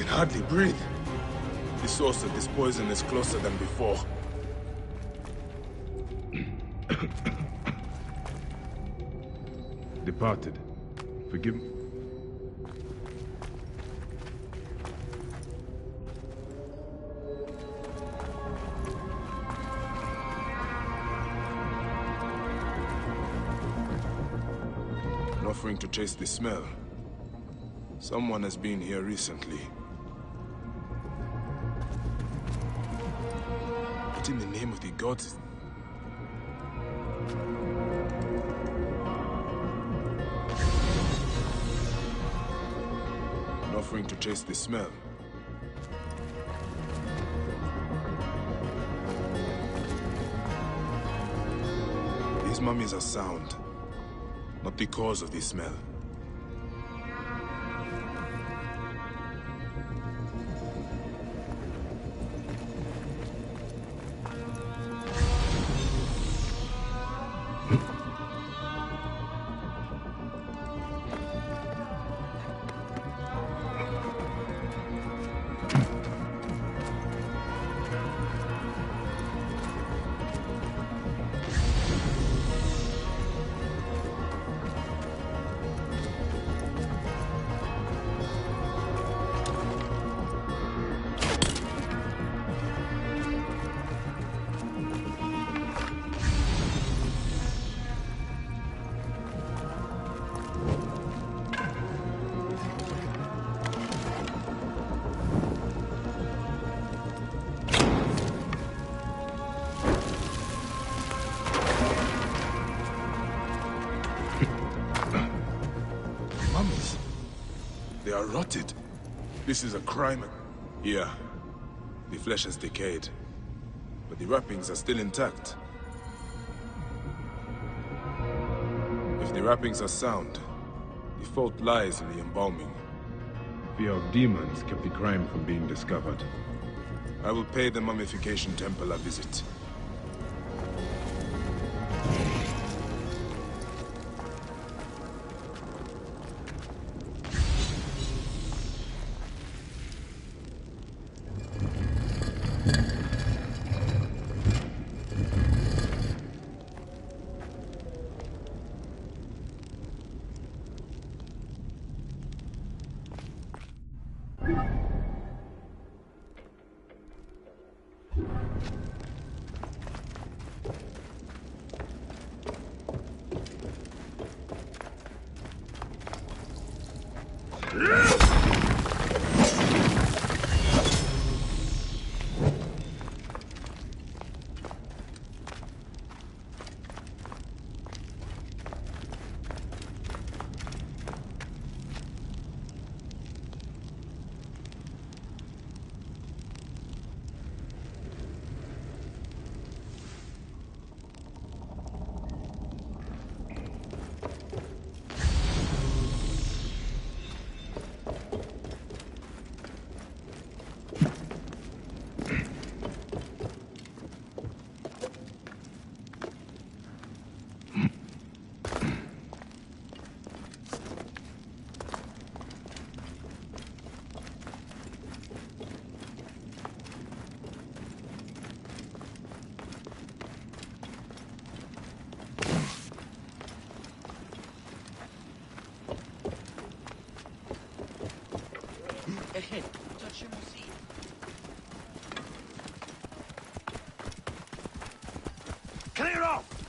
Hardly breathe. The source of this poison is closer than before. Departed. Forgive me. An offering to chase the smell. Someone has been here recently. What in the name of the gods? An offering to chase the smell. These mummies are sound, not the cause of the smell. They are rotted. This is a crime. Yeah, the flesh has decayed, but the wrappings are still intact. If the wrappings are sound, the fault lies in the embalming. Fear of demons kept the crime from being discovered. I will pay the Mummification Temple a visit.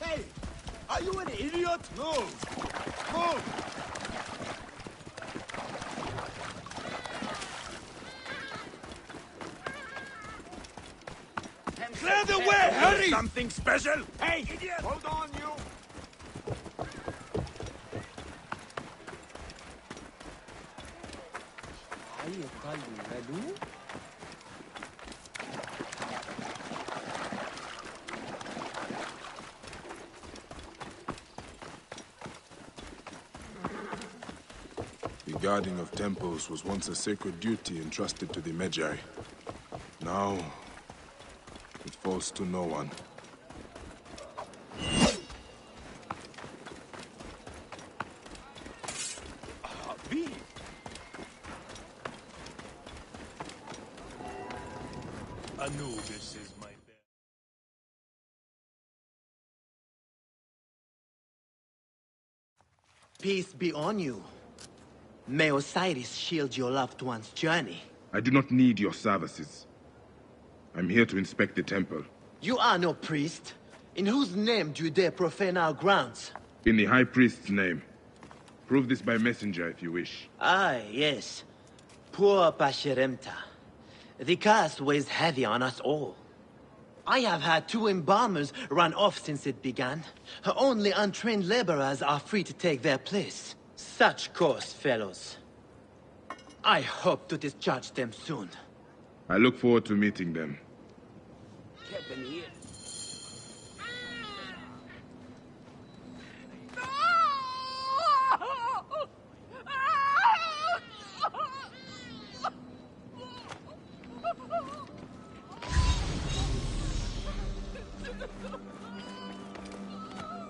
Hey! Are you an idiot? Move! Move! Clear the way, hurry! Something special? Hey, idiot! Hold on, you! The guarding of temples was once a sacred duty entrusted to the Magi. Now, it falls to no one. Anubis is my bear. Peace be on you. May Osiris shield your loved one's journey. I do not need your services. I'm here to inspect the temple. You are no priest. In whose name do you dare profane our grounds? In the High Priest's name. Prove this by messenger if you wish. Ah, yes. Poor Pasherenptah. The curse weighs heavy on us all. I have had 2 embalmers run off since it began. Only untrained laborers are free to take their place. Such course, fellows. I hope to discharge them soon. I look forward to meeting them.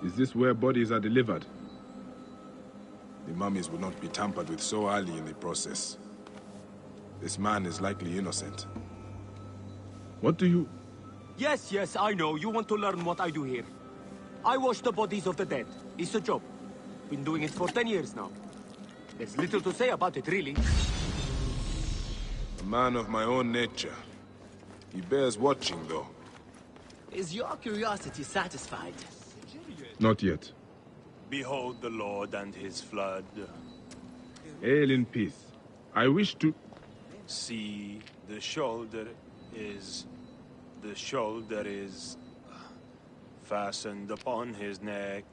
Is this where bodies are delivered? The mummies would not be tampered with so early in the process. This man is likely innocent. What do you... Yes, I know. You want to learn what I do here. I wash the bodies of the dead. It's a job. Been doing it for 10 years now. There's little to say about it, really. A man of my own nature. He bears watching, though. Is your curiosity satisfied? Not yet. Behold the Lord and his flood. Hail in peace. I wish to... See, the shoulder is fastened upon his neck.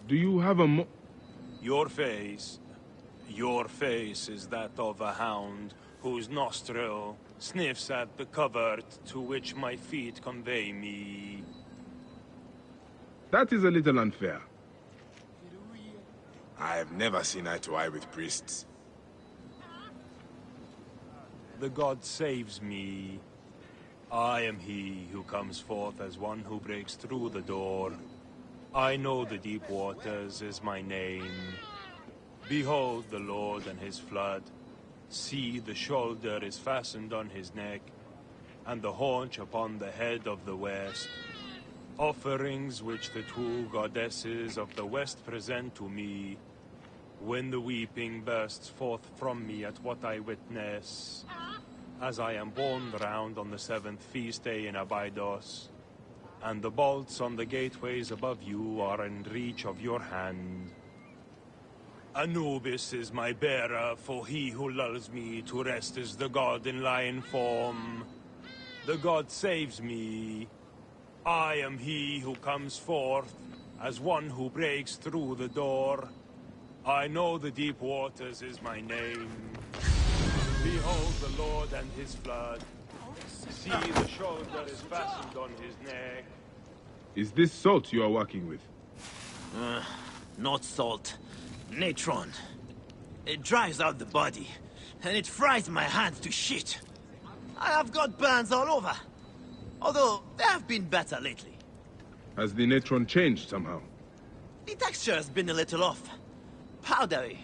Do you have a Your face is that of a hound whose nostril sniffs at the covert to which my feet convey me. That is a little unfair. I have never seen eye to eye with priests. The god saves me. I am he who comes forth as one who breaks through the door. I know the deep waters is my name. Behold the Lord and his flood. See, the shoulder is fastened on his neck, and the haunch upon the head of the west. Offerings which the 2 goddesses of the west present to me, when the weeping bursts forth from me at what I witness, as I am borne round on the 7th feast day in Abydos, and the bolts on the gateways above you are in reach of your hand. Anubis is my bearer, for he who lulls me to rest is the god in lion form. The god saves me. I am he who comes forth as one who breaks through the door. I know the deep waters is my name. Behold the Lord and his flood. See, the shoulder is fastened on his neck. Is this salt you are working with? Not salt. Natron. It dries out the body, and it fries my hands to shit. I have got burns all over. Although, they have been better lately. Has the natron changed somehow? The texture has been a little off. Powdery.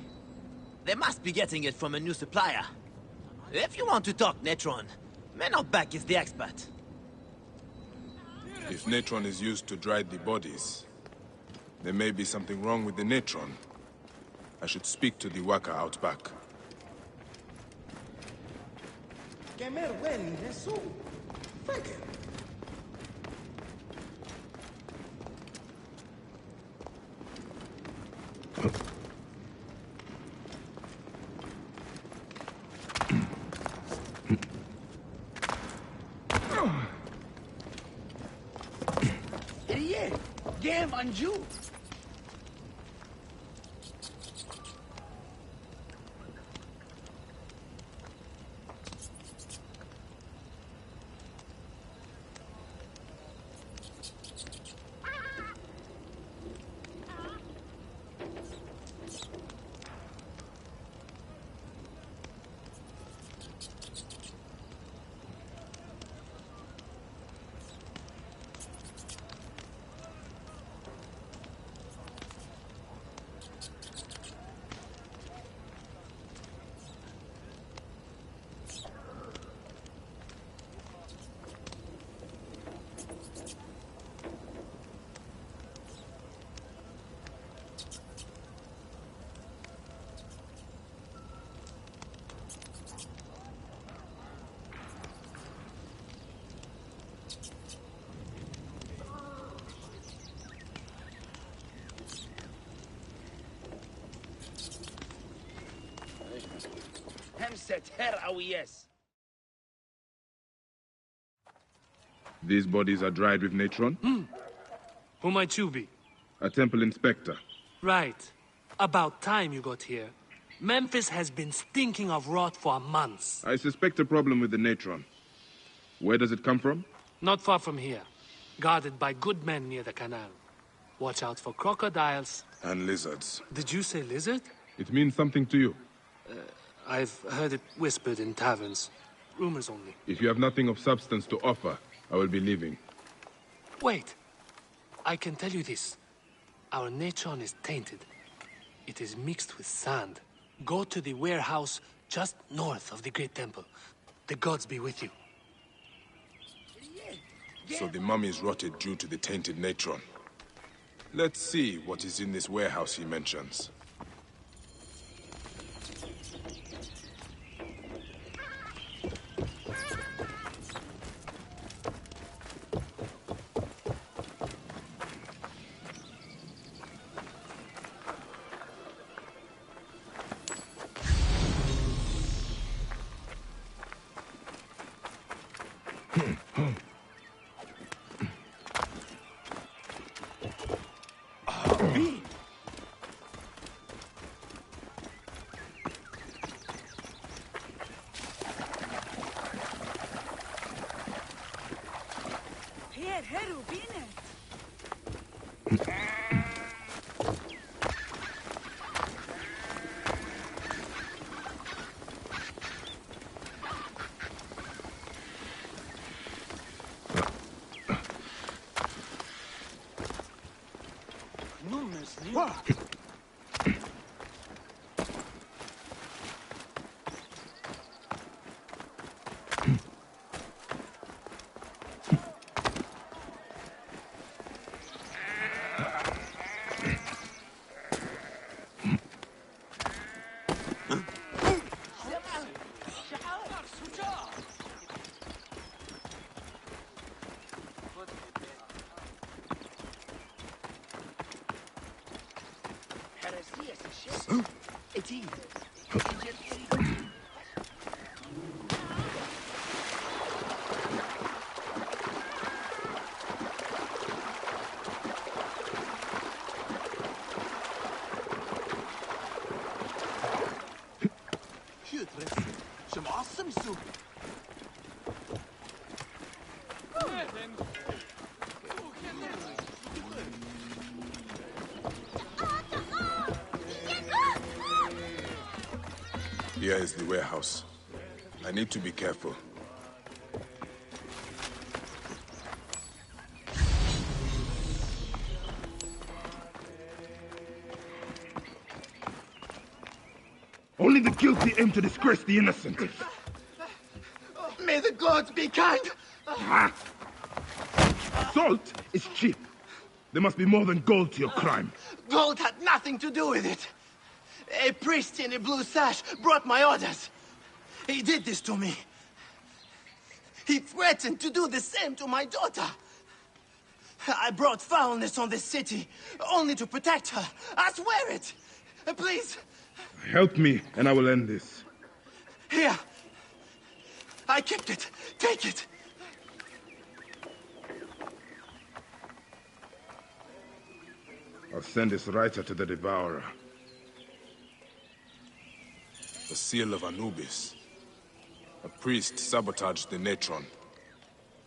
They must be getting it from a new supplier. If you want to talk natron, Menopback is the expert. If natron is used to dry the bodies, there may be something wrong with the natron. I should speak to the worker out back. Yeah, game Anju. Hemset her awiyes. These bodies are dried with natron? Who might you be? A temple inspector. Right. About time you got here. Memphis has been stinking of rot for months. I suspect a problem with the natron. Where does it come from? Not far from here. Guarded by good men near the canal. Watch out for crocodiles. And lizards. Did you say lizard? It means something to you. I've heard it whispered in taverns. Rumors only. If you have nothing of substance to offer, I will be leaving. Wait. I can tell you this. Our natron is tainted. It is mixed with sand. Go to the warehouse just north of the Great Temple. The gods be with you. So the mummies rotted due to the tainted natron. Let's see what is in this warehouse he mentions. Here is the warehouse. I need to be careful. Only the guilty aim to disgrace the innocent. May the gods be kind! Salt is cheap. There must be more than gold to your crime. Gold had nothing to do with it. A priest in a blue sash brought my orders. He did this to me. He threatened to do the same to my daughter. I brought foulness on this city, only to protect her. I swear it! Please! Help me, and I will end this. Here! I kept it. Take it! I'll send this writer to the Devourer. The seal of Anubis. A priest sabotaged the Natron.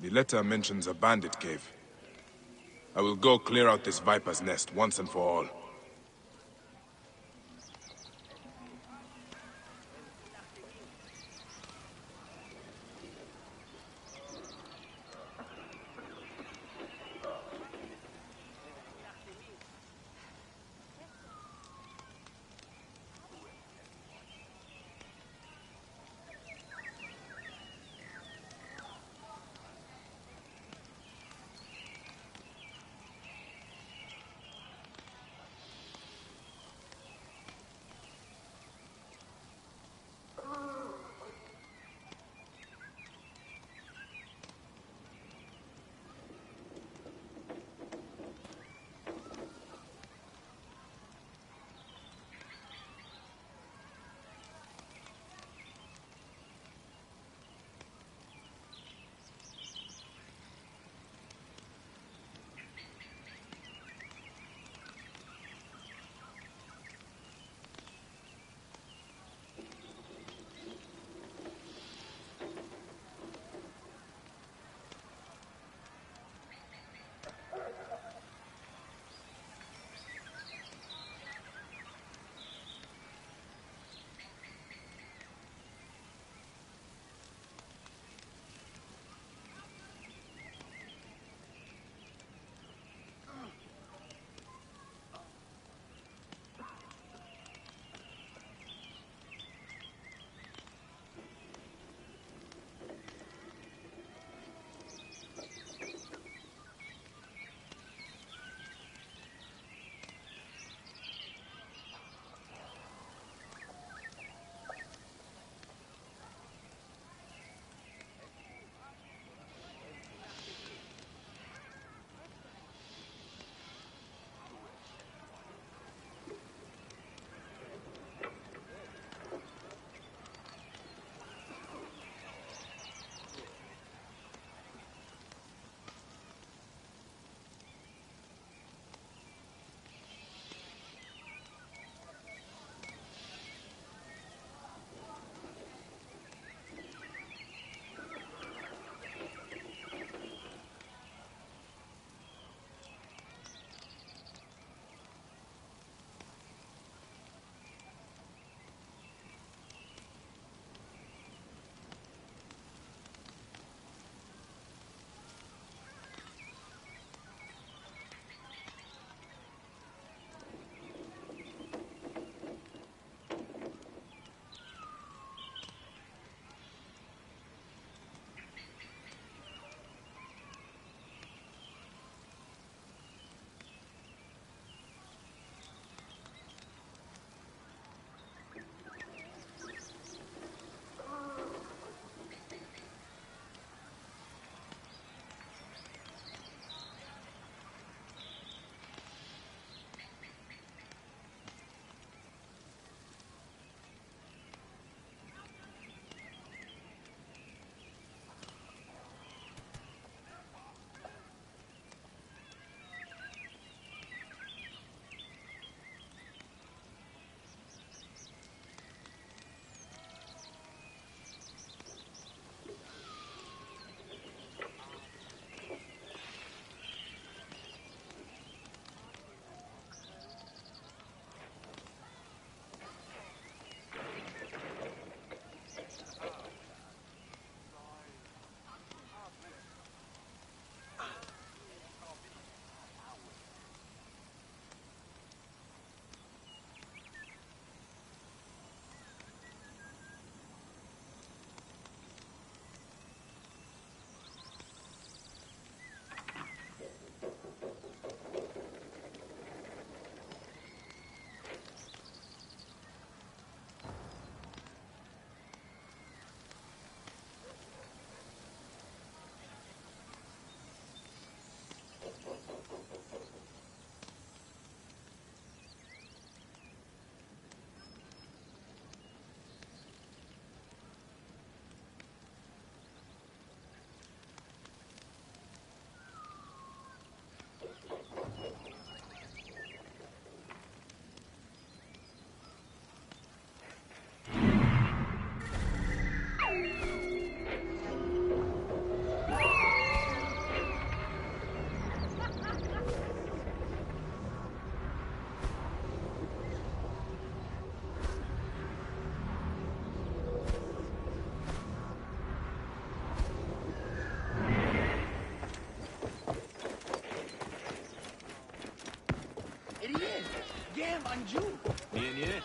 The letter mentions a bandit cave. I will go clear out this Viper's nest once and for all. Nie, nie.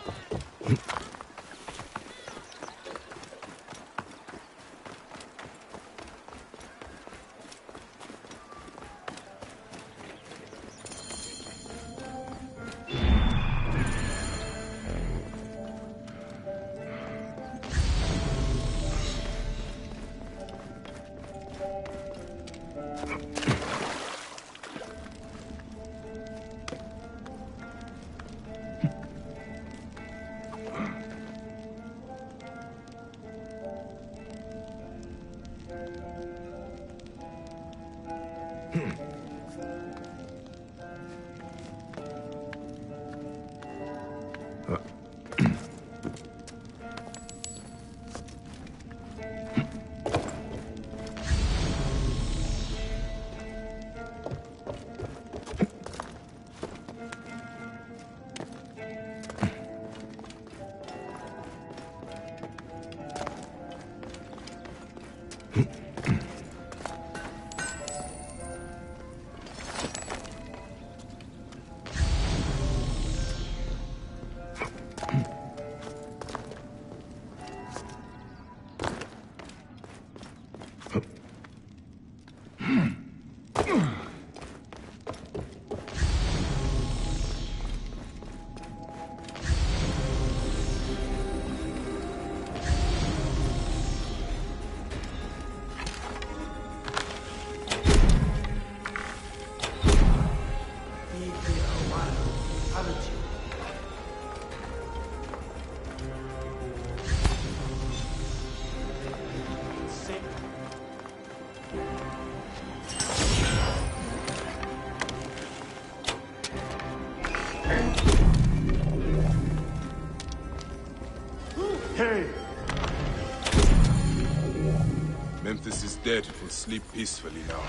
Memphis is dead. It will sleep peacefully now.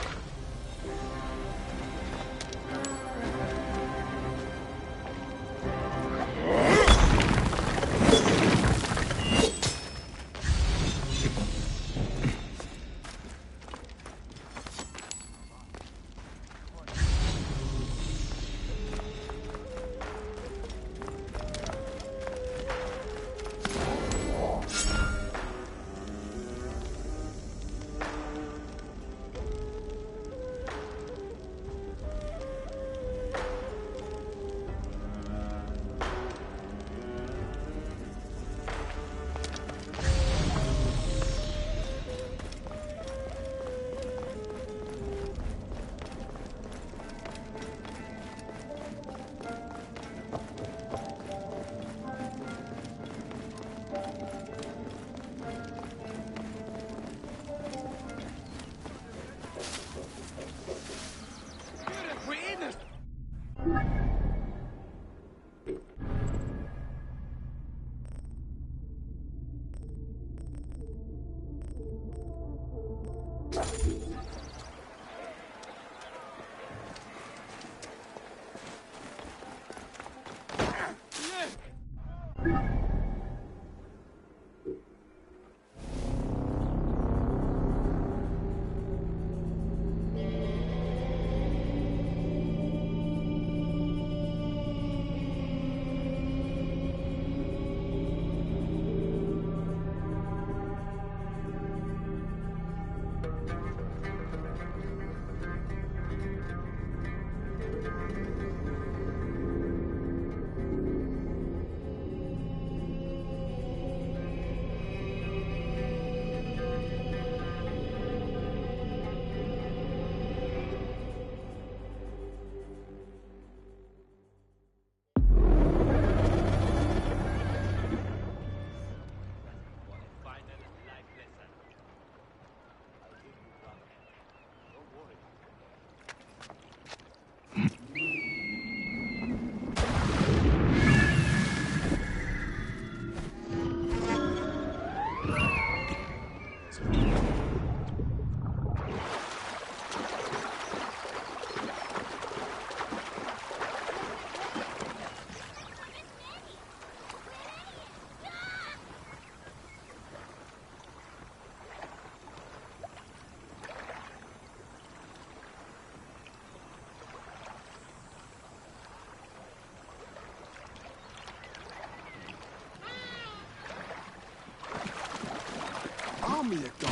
me a dog.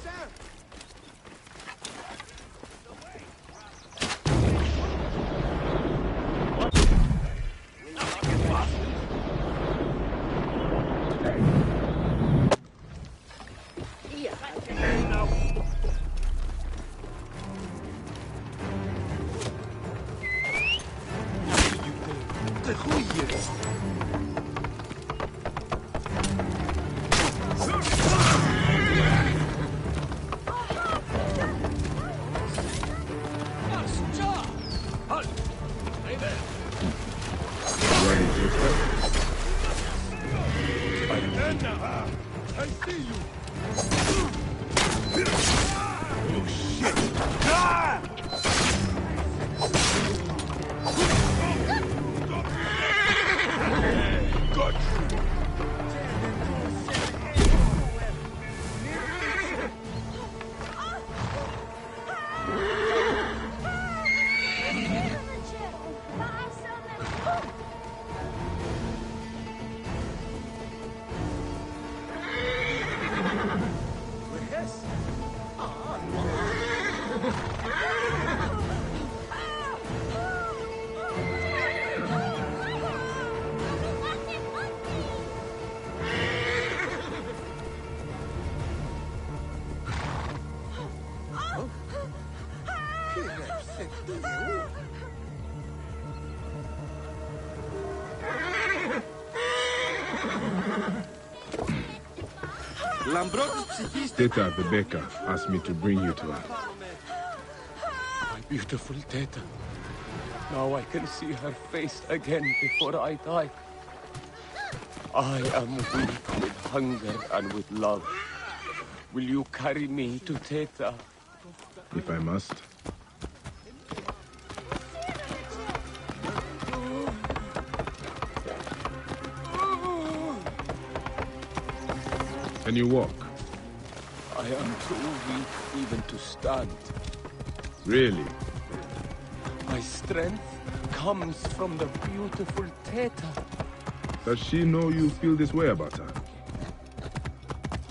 Sir! De goeie. Ready to attack? I see you. Teta, the baker, asked me to bring you to her. My beautiful Teta. Now I can see her face again before I die. I am weak with hunger and with love. Will you carry me to Teta? If I must. Can you walk? I am too weak even to stand. Really? My strength comes from the beautiful Teta. Does she know you feel this way about her?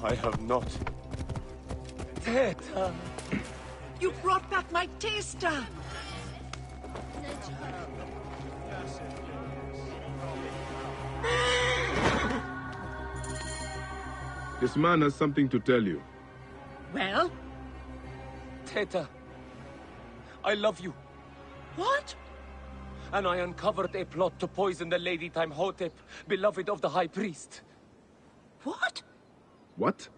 I have not. Teta! You brought back my taster! This man has something to tell you. Well? Teta, I love you. What? And I uncovered a plot to poison the Lady Timehotep, beloved of the High Priest. What? What?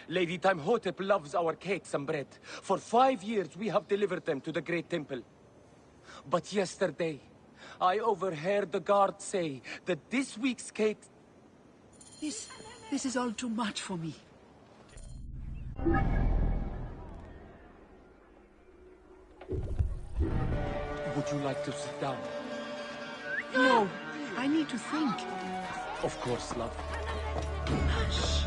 Lady Timehotep loves our cakes and bread. For 5 years we have delivered them to the Great Temple. But yesterday, I overheard the guard say that this week's cake... This is all too much for me. Would you like to sit down? No, I need to think. Of course, love. Hush.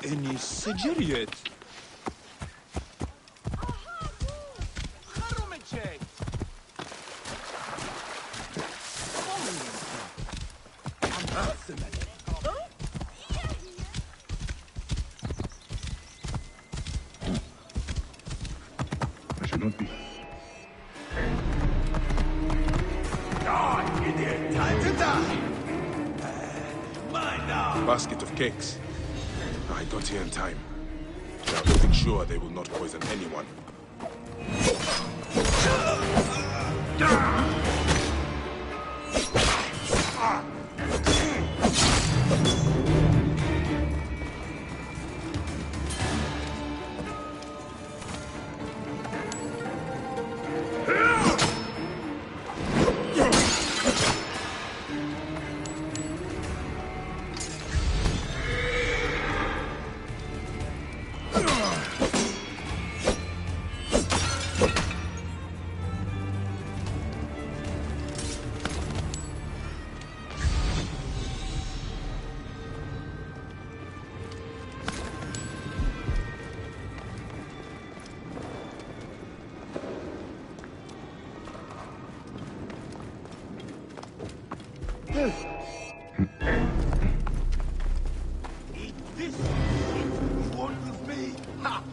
اني سجريت. I should not be. Time to die. Mine now. Basket of cakes. I got here in time. Now making sure they will not poison anyone. Eat this. You want with me? Ha!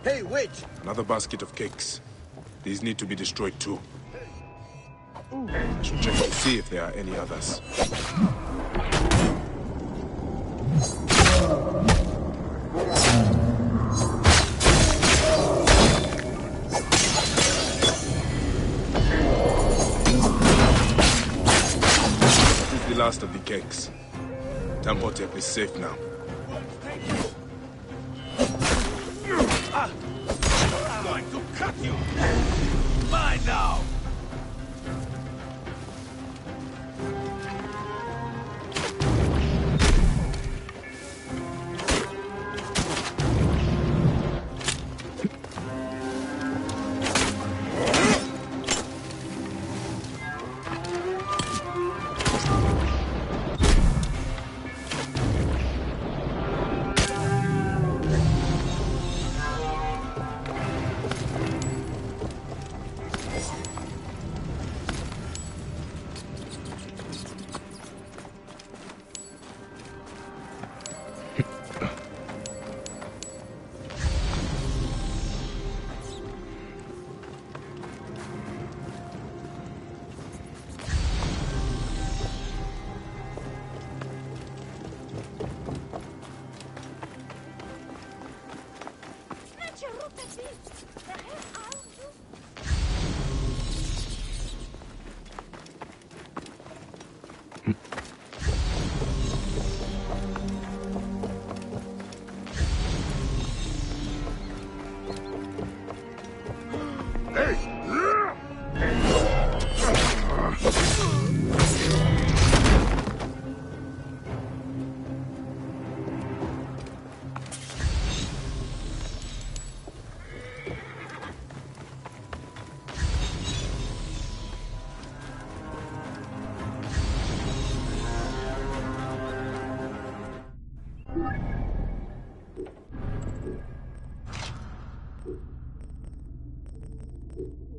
Hey, wait! Another basket of cakes. These need to be destroyed too. I should check to see if there are any others. That is the last of the cakes. Tamhotep is safe now. I'm going to cut you! Mine now! you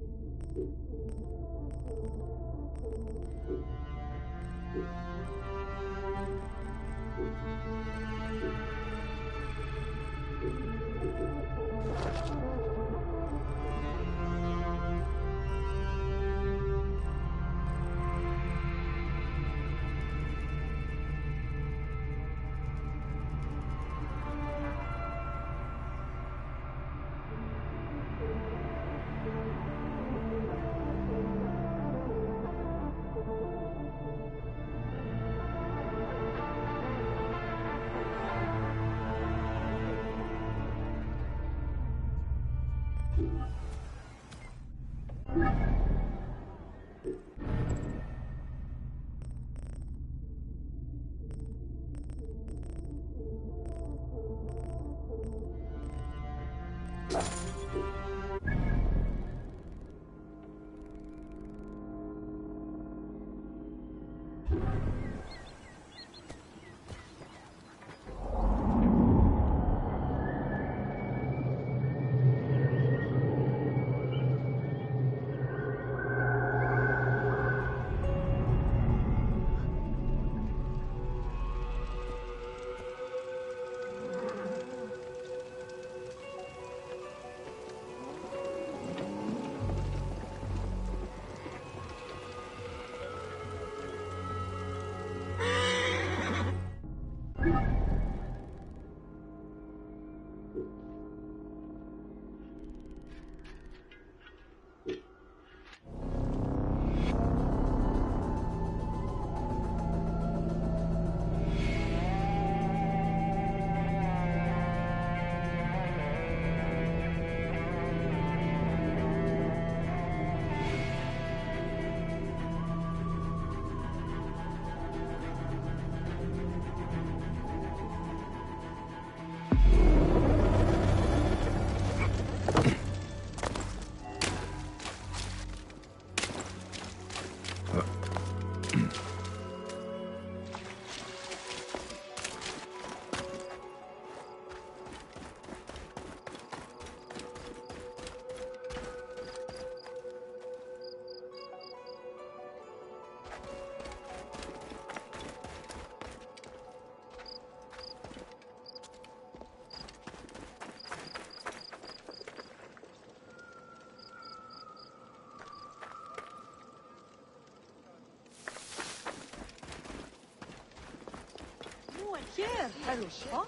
Here, Harushpot.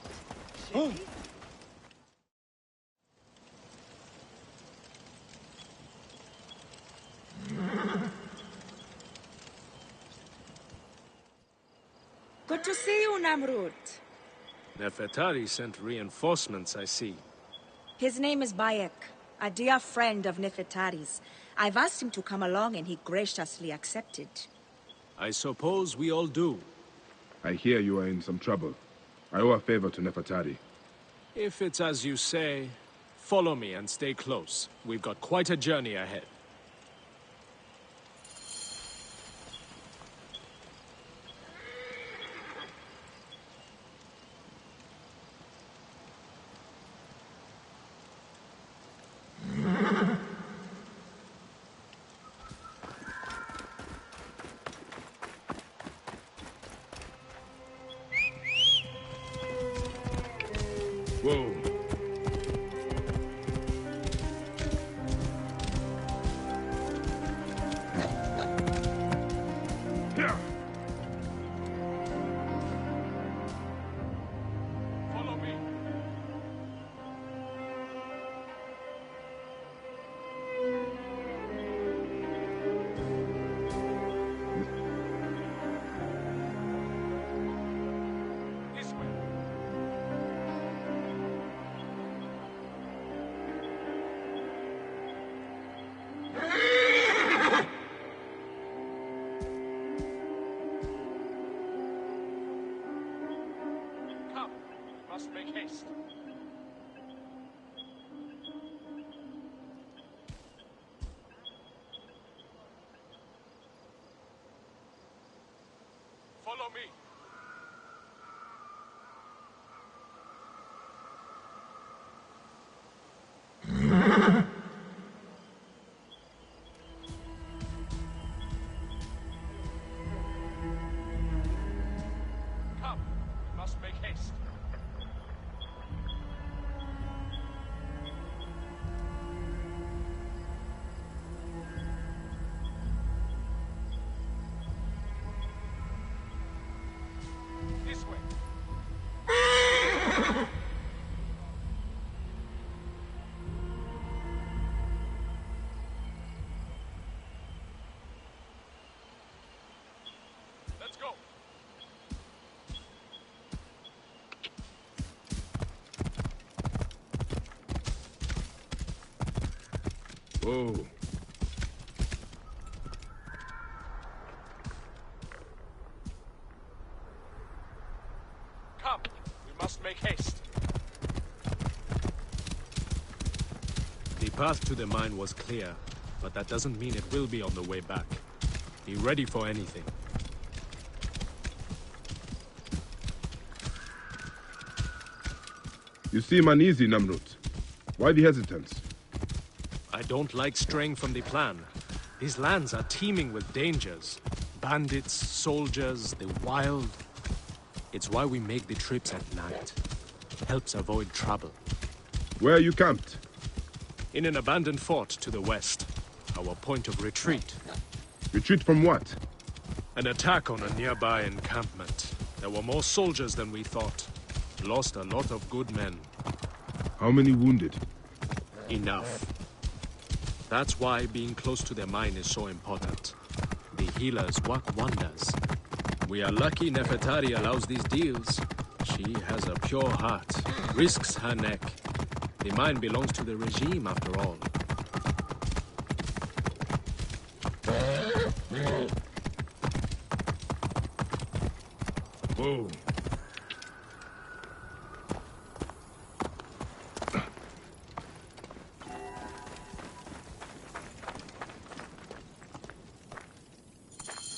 Good to see you, Namrud. Nefertari sent reinforcements, I see. His name is Bayek, a dear friend of Nefertari's. I've asked him to come along and he graciously accepted. I suppose we all do. I hear you are in some trouble. I owe a favor to Nefertari. If it's as you say, follow me and stay close. We've got quite a journey ahead. Whoa. Follow me. This way. Come, we must make haste. Follow me. Come, we must make haste. Oh. Come, we must make haste. The path to the mine was clear, but that doesn't mean it will be on the way back. Be ready for anything. You seem uneasy, Namrut. Why the hesitance? I don't like straying from the plan. These lands are teeming with dangers. Bandits, soldiers, the wild. It's why we make the trips at night. Helps avoid trouble. Where are you camped? In an abandoned fort to the west. Our point of retreat. Retreat from what? An attack on a nearby encampment. There were more soldiers than we thought. Lost a lot of good men. How many wounded? Enough. That's why being close to the mine is so important. The healers work wonders. We are lucky Nefertari allows these deals. She has a pure heart, risks her neck. The mine belongs to the regime after all. Whoa.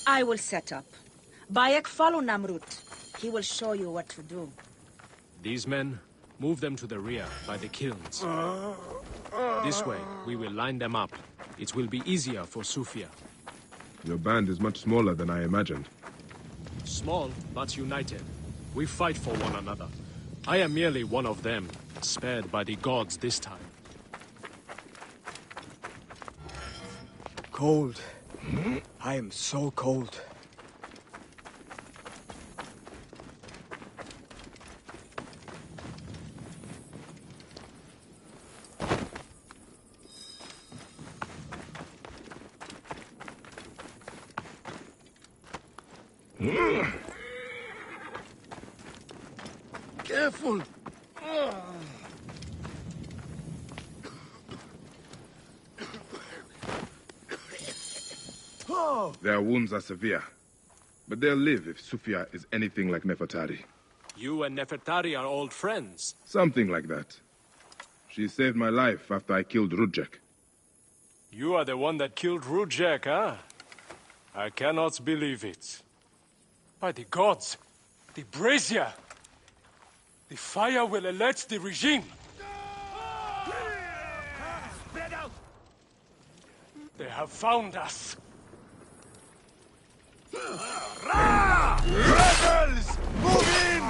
I will set up. Bayek, follow Namrut. He will show you what to do. These men, move them to the rear, by the kilns. This way, we will line them up. It will be easier for Sufia. Your band is much smaller than I imagined. Small, but united. We fight for one another. I am merely one of them, spared by the gods this time. Cold. I am so cold. Careful! Their wounds are severe, but they'll live if Sufia is anything like Nefertari. You and Nefertari are old friends. Something like that. She saved my life after I killed Rudjek. You are the one that killed Rudjek, huh? I cannot believe it. By the gods, the brazier! The fire will alert the regime! Spread out! They have found us! Rebels! Move in!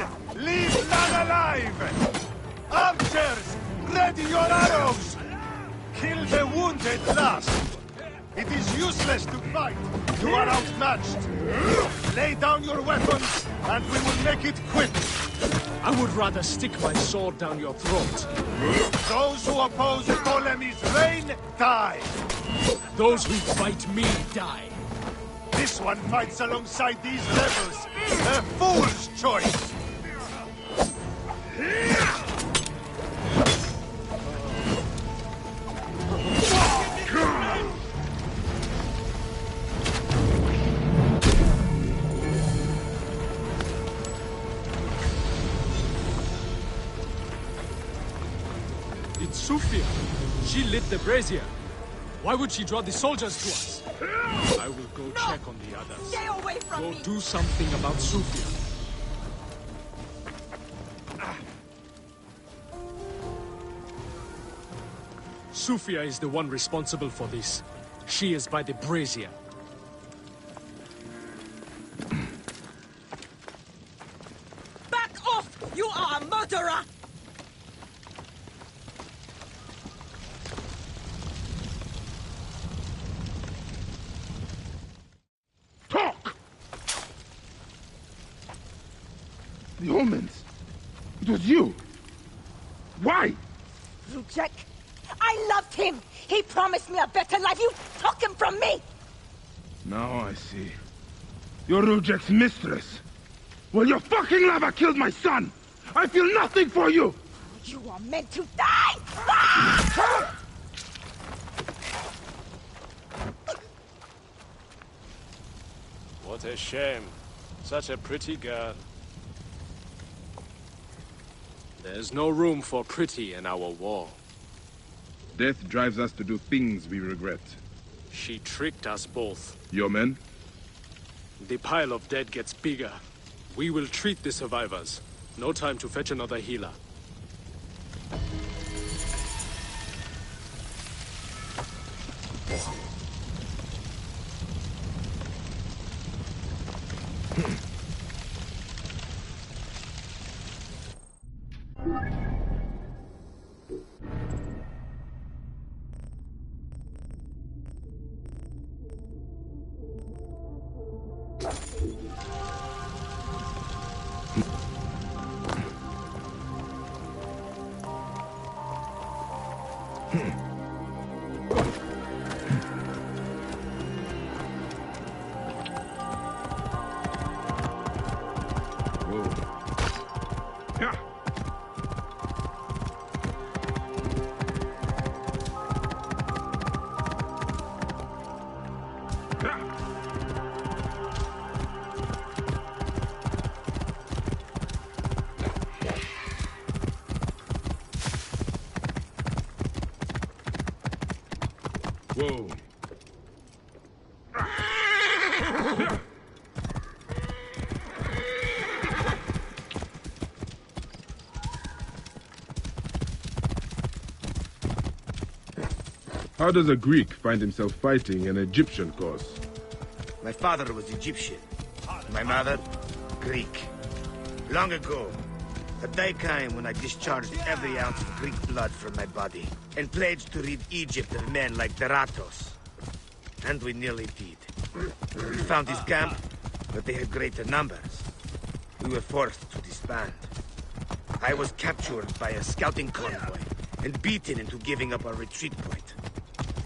Leave none alive! Archers! Ready your arrows! Kill the wounded last! It is useless to fight! You are outmatched! Lay down your weapons, and we will make it quick! I would rather stick my sword down your throat. Those who oppose Ptolemy's reign, die! Those who fight me, die! This one fights alongside these rebels! A fool's choice! It's Sufia. She lit the brazier. Why would she draw the soldiers to us? I will go check on the others. Stay away from Go me! do something about Sufia. Sufia is the one responsible for this. She is by the brazier. Back off! You are a murderer! Talk! The omens. It was you. Why? Rudjek, I loved him! He promised me a better life! You took him from me! Now I see. You're Rudjek's mistress. Well, your fucking lover killed my son! I feel nothing for you! You are meant to die! Ah! What a shame. Such a pretty girl. There's no room for pretty in our war. Death drives us to do things we regret. She tricked us both. Your men? The pile of dead gets bigger. We will treat the survivors. No time to fetch another healer. Whoa. How does a Greek find himself fighting an Egyptian cause? My father was Egyptian. My mother, Greek. Long ago, a day came when I discharged every ounce of Greek blood from my body and pledged to rid Egypt of men like Deratos. And we nearly did. We found his camp, but they had greater numbers. We were forced to disband. I was captured by a scouting convoy and beaten into giving up our retreat point.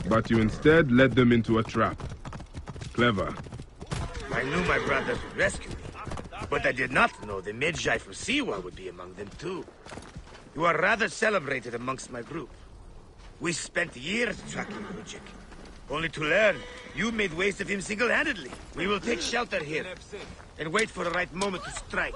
But you instead led them into a trap. Clever. I knew my brothers would rescue me, but I did not know the Medjay for Siwa would be among them too. You are rather celebrated amongst my group. We spent years tracking Rujik, only to learn you made waste of him single-handedly. We will take shelter here and wait for the right moment to strike.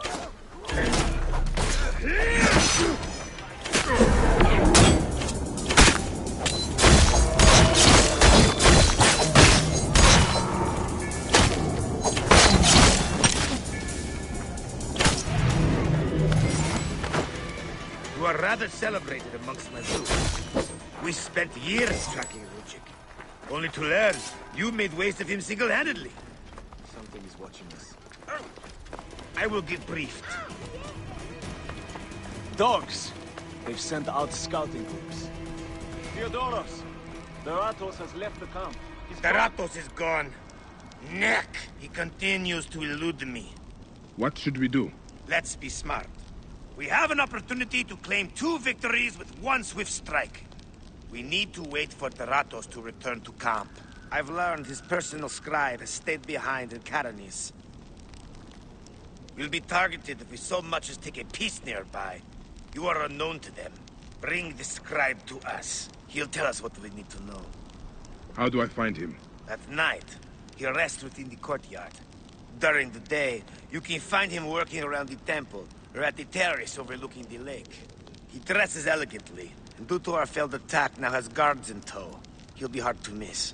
You are rather celebrated amongst my group. We spent years tracking Rujik, only to learn you made waste of him single-handedly. Something is watching us. I will get briefed. Dogs! They've sent out scouting groups. Theodoros! Deratos has left the camp. Deratos is gone. Neck! He continues to elude me. What should we do? Let's be smart. We have an opportunity to claim 2 victories with 1 swift strike. We need to wait for Deratos to return to camp. I've learned his personal scribe has stayed behind in Karanis. We'll be targeted if we so much as take a piece nearby. You are unknown to them. Bring the scribe to us. He'll tell us what we need to know. How do I find him? At night, he rests within the courtyard. During the day, you can find him working around the temple, or at the terrace overlooking the lake. He dresses elegantly, and due to our failed attack, now has guards in tow. He'll be hard to miss.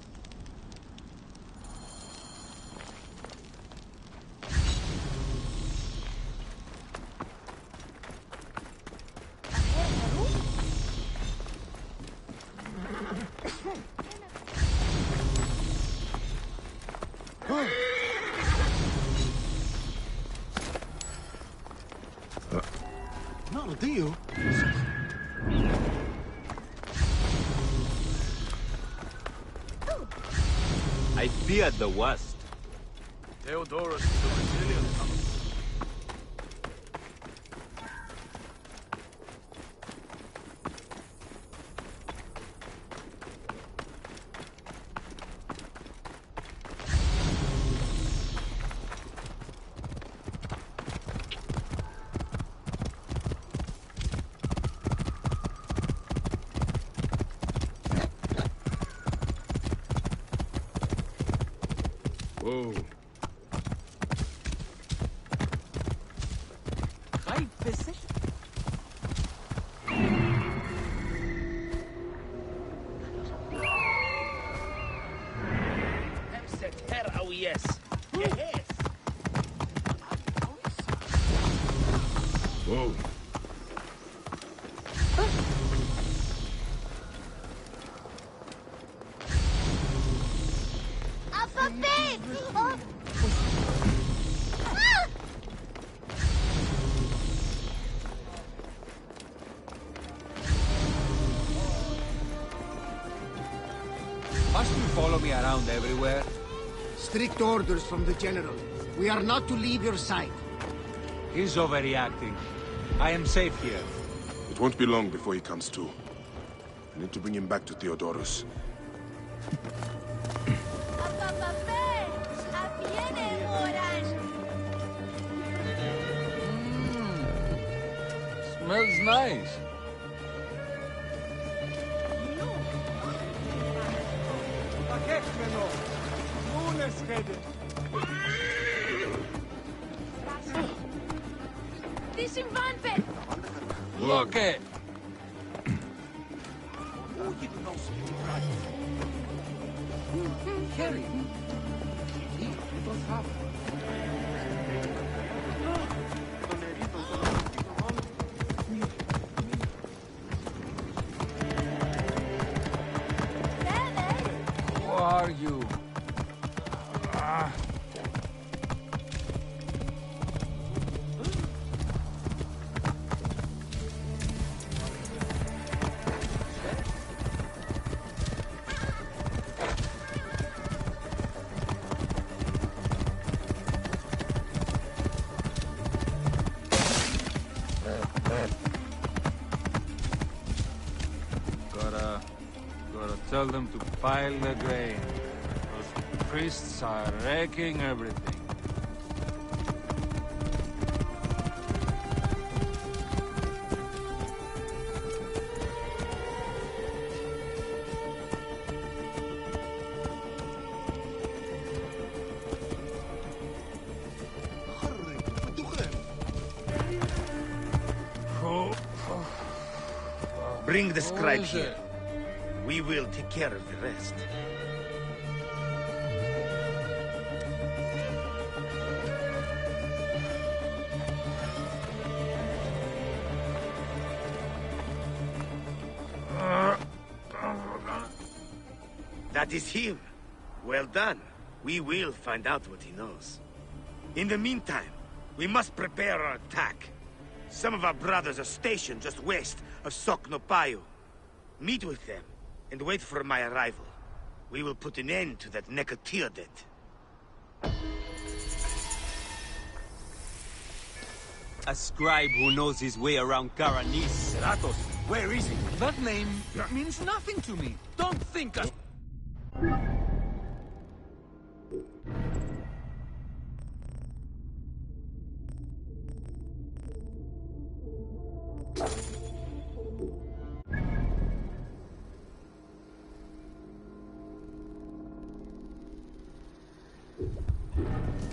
No, do you? I feared the worst. Theodoros is a resilient house. Whoa. Oh, yes. Yes. Whoa. Alphabet! Must you follow me around everywhere? Strict orders from the General. We are not to leave your sight. He's overreacting. I am safe here. It won't be long before he comes to. I need to bring him back to Theodorus. Smells nice. Disinvanpen! Look it. Harry. We both have. Who are you? Gotta tell them to pile the grain. Those priests are wrecking everything. Bring the scribe here. We will take care of the rest. That is him. Well done. We will find out what he knows. In the meantime, we must prepare our attack. Some of our brothers are stationed just west of Soknopayu. Meet with them, and wait for my arrival. We will put an end to that Nekatiadet. A scribe who knows his way around Karanis. Ratos, where is he? That name means nothing to me. Don't think us.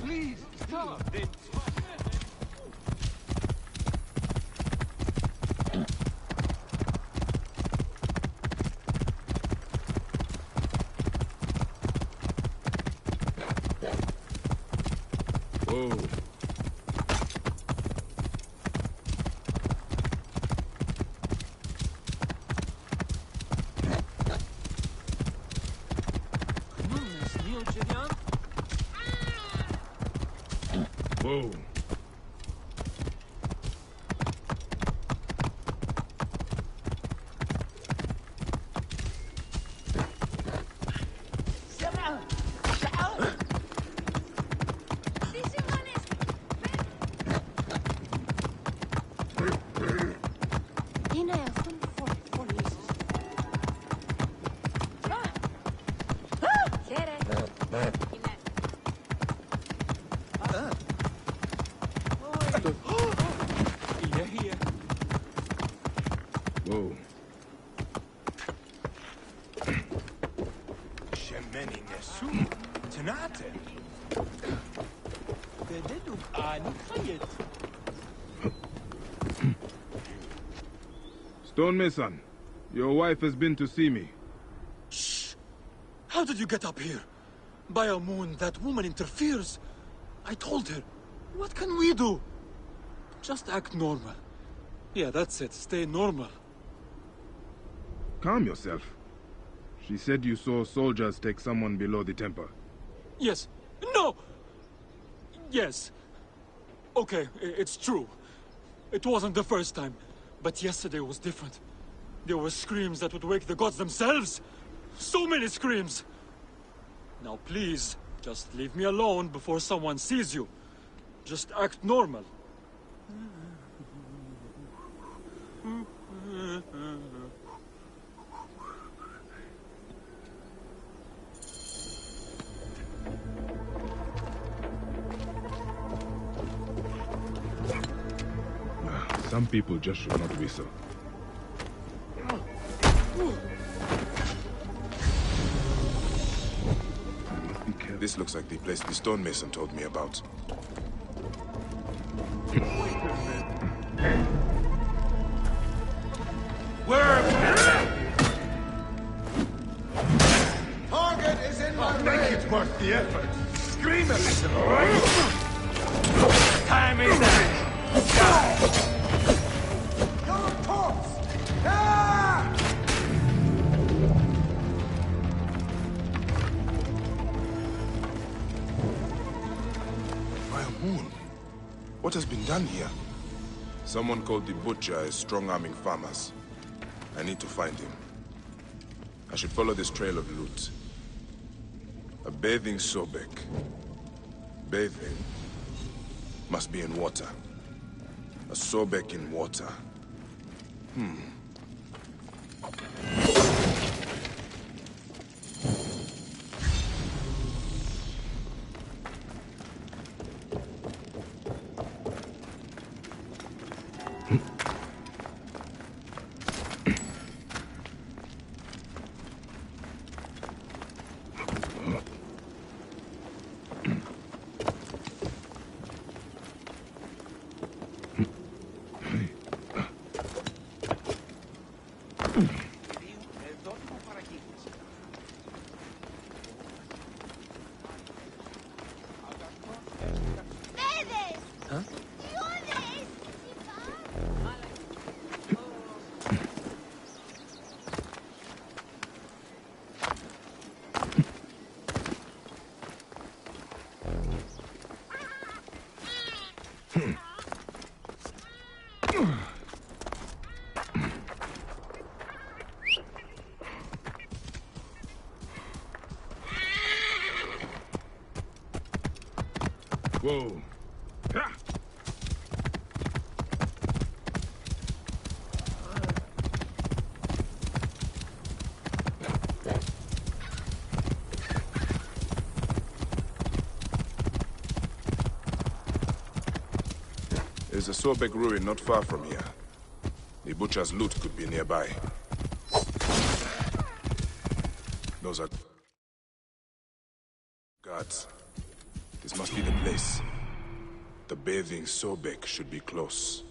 Please, stop! Whoa. Whoa. Whoa. Shemeni Nesu, Tanate. Dededuk ani khayet. Stonemason, your wife has been to see me. Shh! How did you get up here? Biomoon, that woman interferes. I told her. What can we do? Just act normal. Yeah, that's it. Stay normal. Calm yourself. She said you saw soldiers take someone below the temple. Yes. No! Yes. Okay, it's true. It wasn't the first time. But yesterday was different. There were screams that would wake the gods themselves. So many screams. Now please, just leave me alone before someone sees you. Just act normal. Some people just should not whistle. This looks like the place the stonemason told me about. Target is in my Make it worth the effort. Scream a little, all right? Time is up. You're a corpse! Ah! Biomoon, what has been done here? Someone called the Butcher is strong-arming farmers. I need to find him. I should follow this trail of loot. A bathing Sobek. Bathing must be in water. A Sobek in water. Whoa. Ha! There's a Sobek ruin not far from here. The Butcher's loot could be nearby. Those are guards. This must be the place. The bathing Sobek should be close.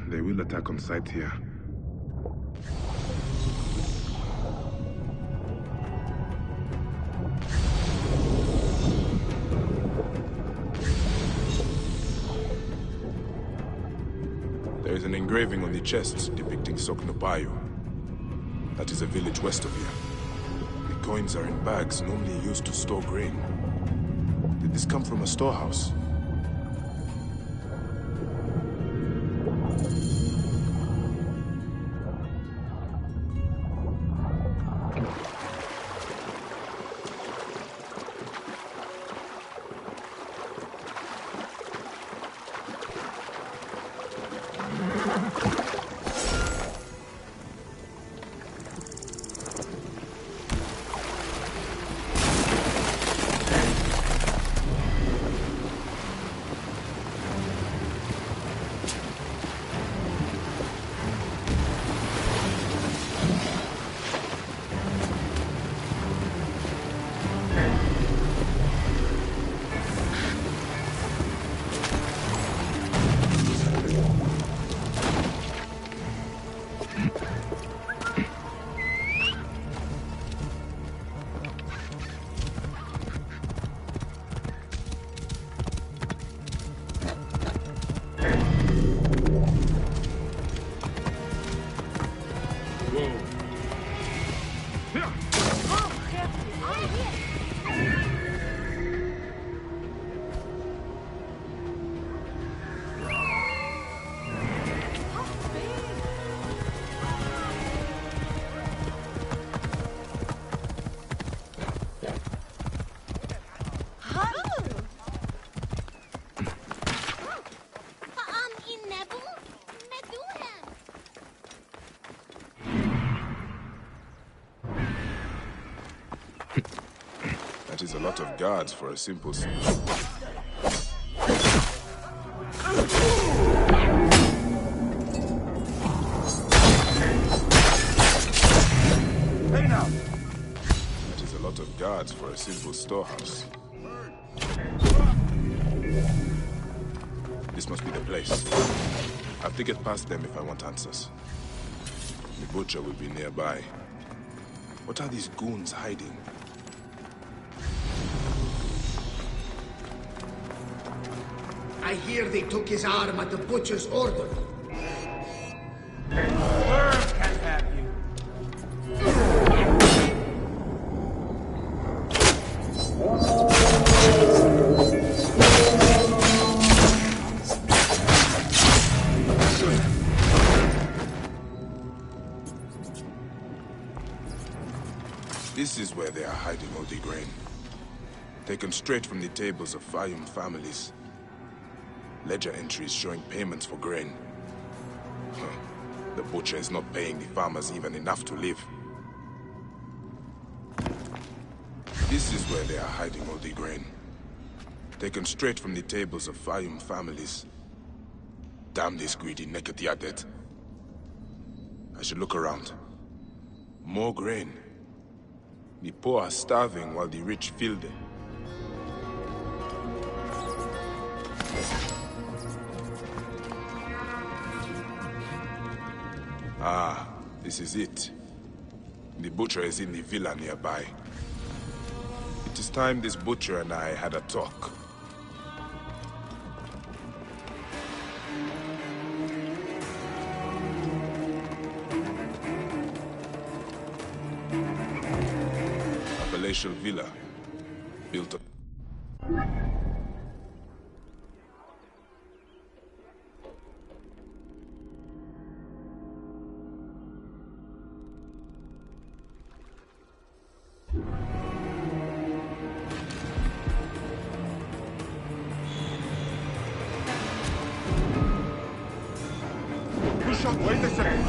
They will attack on sight here. There is an engraving on the chest depicting Soknopayu. That is a village west of here. The coins are in bags normally used to store grain. Did this come from a storehouse? That is a lot of guards for a simple... Hey now! That is a lot of guards for a simple storehouse. This must be the place. I have to get past them if I want answers. The butcher will be nearby. What are these goons hiding? I hear they took his arm at the butcher's order. Worm can't have you. This is where they are hiding all the grain. Taken straight from the tables of Fayum families. Ledger entries showing payments for grain. The butcher is not paying the farmers even enough to live. This is where they are hiding all the grain. Taken straight from the tables of Fayum families. Damn this greedy Neketiadet. I should look around. More grain. The poor are starving while the rich fill them. Ah, this is it. The butcher is in the villa nearby. It is time this butcher and I had a talk. A palatial villa, built up. Wait a second.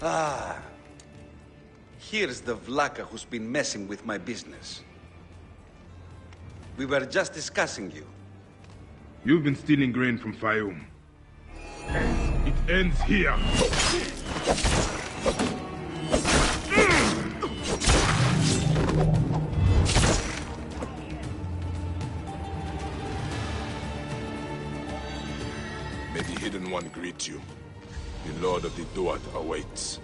Ah. Here's the Vlaka who's been messing with my business. We were just discussing you. You've been stealing grain from Fayum. It ends here. May the Hidden One greet you. The Lord of the Duat awaits.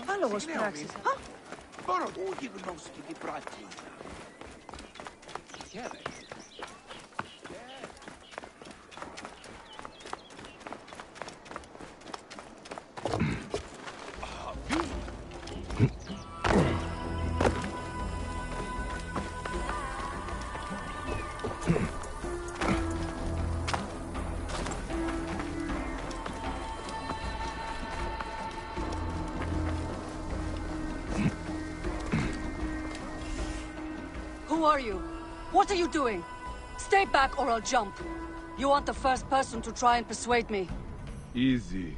Hallo, Spraxis. Ha? Who are you? What are you doing? Stay back or I'll jump. You aren't the first person to try and persuade me. Easy.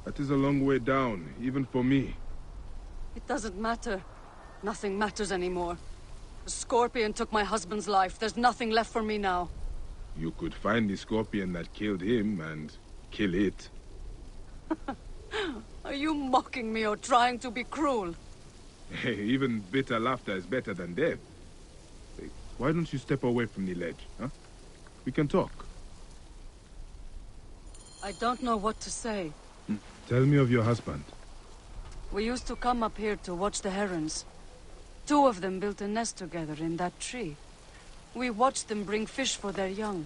That is a long way down, even for me. It doesn't matter. Nothing matters anymore. The Scorpion took my husband's life. There's nothing left for me now. You could find the Scorpion that killed him and kill it. Are you mocking me or trying to be cruel? Hey, even bitter laughter is better than death. Hey, why don't you step away from the ledge, huh? We can talk. I don't know what to say. Tell me of your husband. We used to come up here to watch the herons. 2 of them built a nest together in that tree. We watched them bring fish for their young.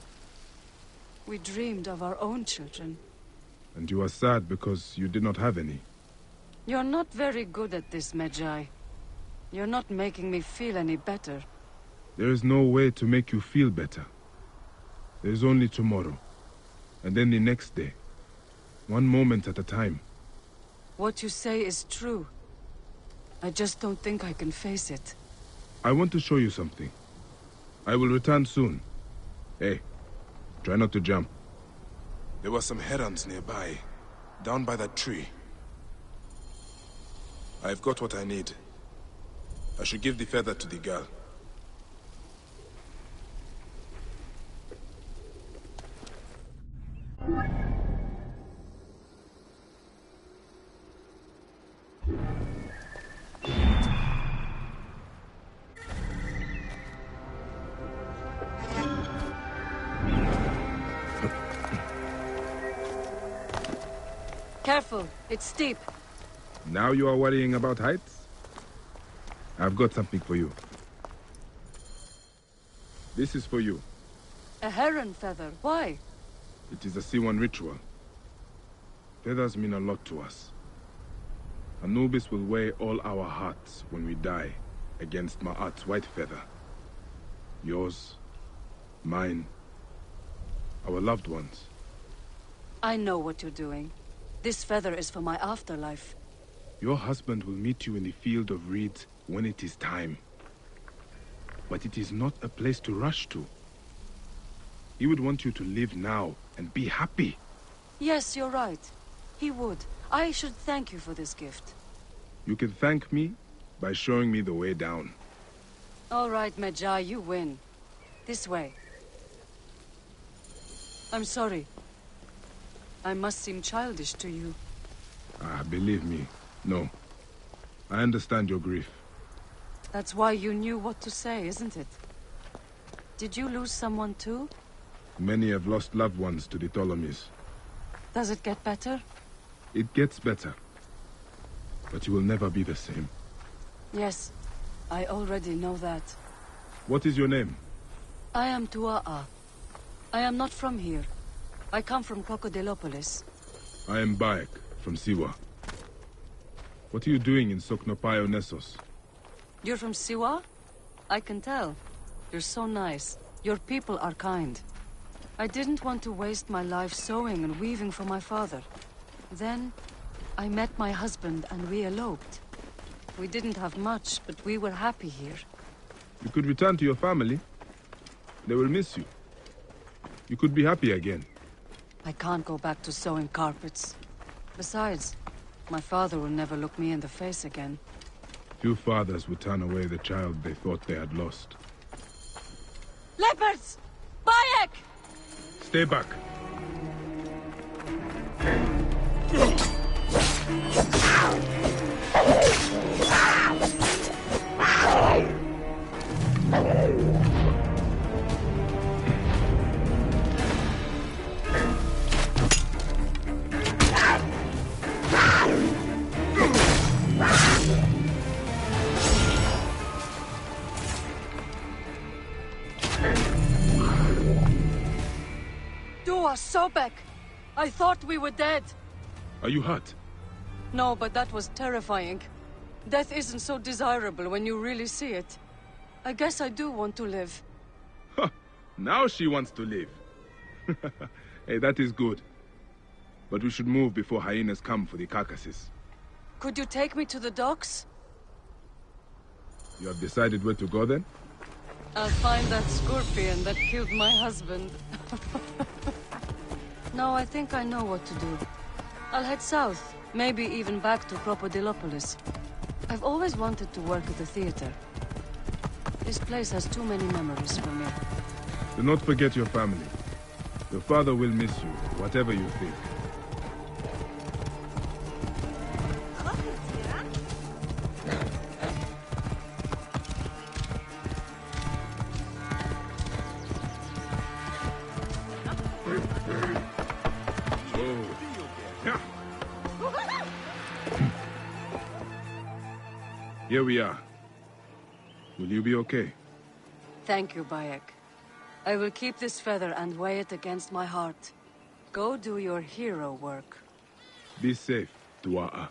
We dreamed of our own children. And you are sad because you did not have any. You're not very good at this, Medjay. You're not making me feel any better. There is no way to make you feel better. There is only tomorrow. And then the next day. One moment at a time. What you say is true. I just don't think I can face it. I want to show you something. I will return soon. Hey, try not to jump. There were some herons nearby, down by that tree. I've got what I need. I should give the feather to the girl. Careful, it's steep. Now you are worrying about heights? I've got something for you. This is for you. A heron feather, why? It is a Siwan ritual. Feathers mean a lot to us. Anubis will weigh all our hearts when we die against Ma'at's white feather. Yours, mine, our loved ones. I know what you're doing. This feather is for my afterlife. Your husband will meet you in the field of reeds when it is time. But it is not a place to rush to. He would want you to live now and be happy. Yes, you're right. He would. I should thank you for this gift. You can thank me by showing me the way down. All right, Medjay, you win. This way. I'm sorry. I must seem childish to you. Believe me, no. I understand your grief. That's why you knew what to say, isn't it? Did you lose someone too? Many have lost loved ones to the Ptolemies. Does it get better? It gets better. But you will never be the same. Yes, I already know that. What is your name? I am Tua'a. I am not from here. I come from Crocodilopolis. I am Bayek, from Siwa. What are you doing in Soknopaio Nessos? You're from Siwa? I can tell. You're so nice. Your people are kind. I didn't want to waste my life sewing and weaving for my father. Then, I met my husband and we eloped. We didn't have much, but we were happy here. You could return to your family. They will miss you. You could be happy again. I can't go back to sewing carpets. Besides, my father will never look me in the face again. Few fathers would turn away the child they thought they had lost. Leopards! Bayek! Stay back. Dua Sobek! I thought we were dead. Are you hurt? No, but that was terrifying. Death isn't so desirable when you really see it. I guess I do want to live. Now she wants to live. Hey, that is good. But we should move before hyenas come for the carcasses. Could you take me to the docks? You have decided where to go then? I'll find that scorpion that killed my husband. No, I think I know what to do. I'll head south, maybe even back to Crocodilopolis. I've always wanted to work at the theater. This place has too many memories for me. Do not forget your family. Your father will miss you, whatever you think. Here we are. Will you be okay? Thank you, Bayek. I will keep this feather and weigh it against my heart. Go do your hero work. Be safe, Tua'a.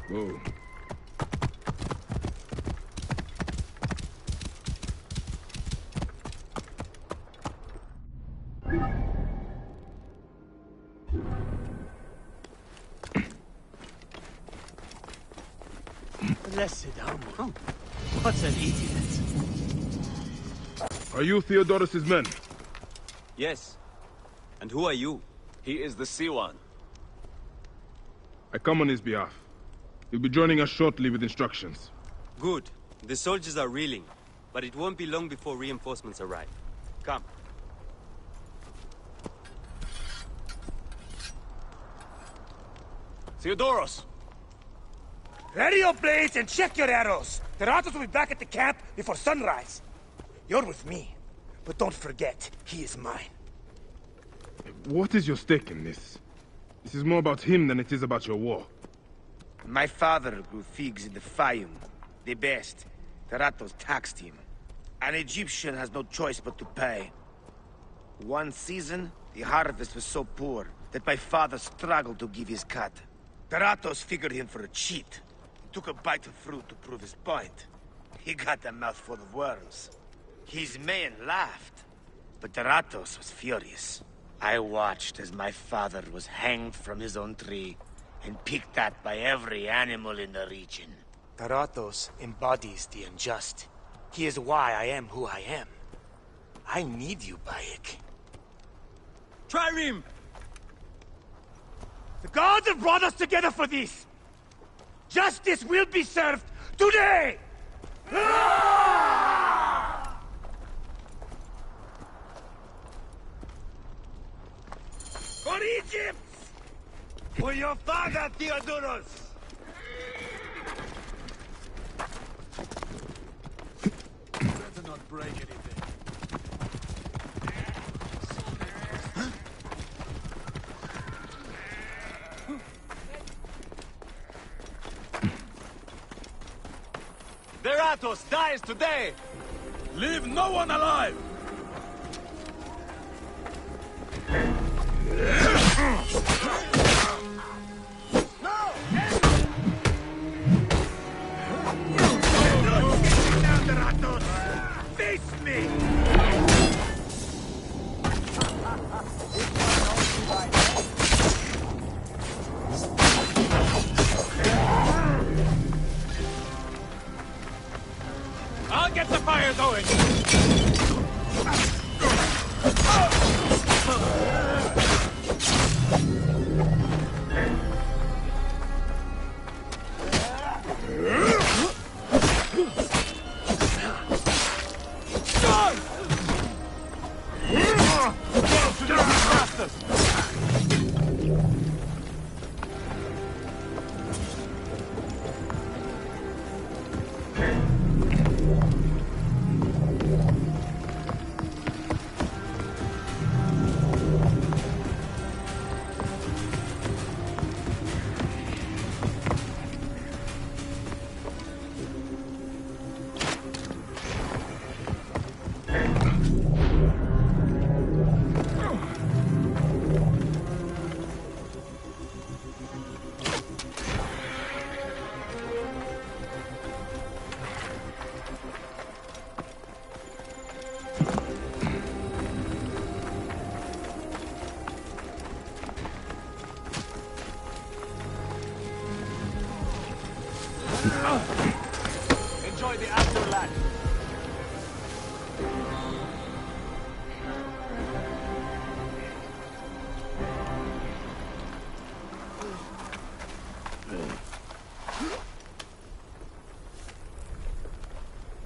Whoa. Let's sit down. Oh, what's an idiot? Are you Theodorus's men? Yes. And who are you? He is the Siwan. I come on his behalf. He'll be joining us shortly with instructions. Good. The soldiers are reeling, but it won't be long before reinforcements arrive. Come. Theodoros! Ready your blades and check your arrows. The Ratos will be back at the camp before sunrise. You're with me, but don't forget, he is mine. What is your stake in this? This is more about him than it is about your war. My father grew figs in the Fayum. The best. The Ratos taxed him. An Egyptian has no choice but to pay. One season, the harvest was so poor that my father struggled to give his cut. The Ratos figured him for a cheat. He took a bite of fruit to prove his point. He got a mouthful of worms. His men laughed, but the Ratos was furious. I watched as my father was hanged from his own tree and picked at by every animal in the region. The Ratos embodies the unjust. He is why I am who I am. I need you, Bayek. Trireme! The gods have brought us together for this! Justice will be served today! For Egypt! For your father, Theodorus! Better not break anything. Ratos dies today! Leave no one alive! Face me! I'll get the fire going! Enjoy the afterlife.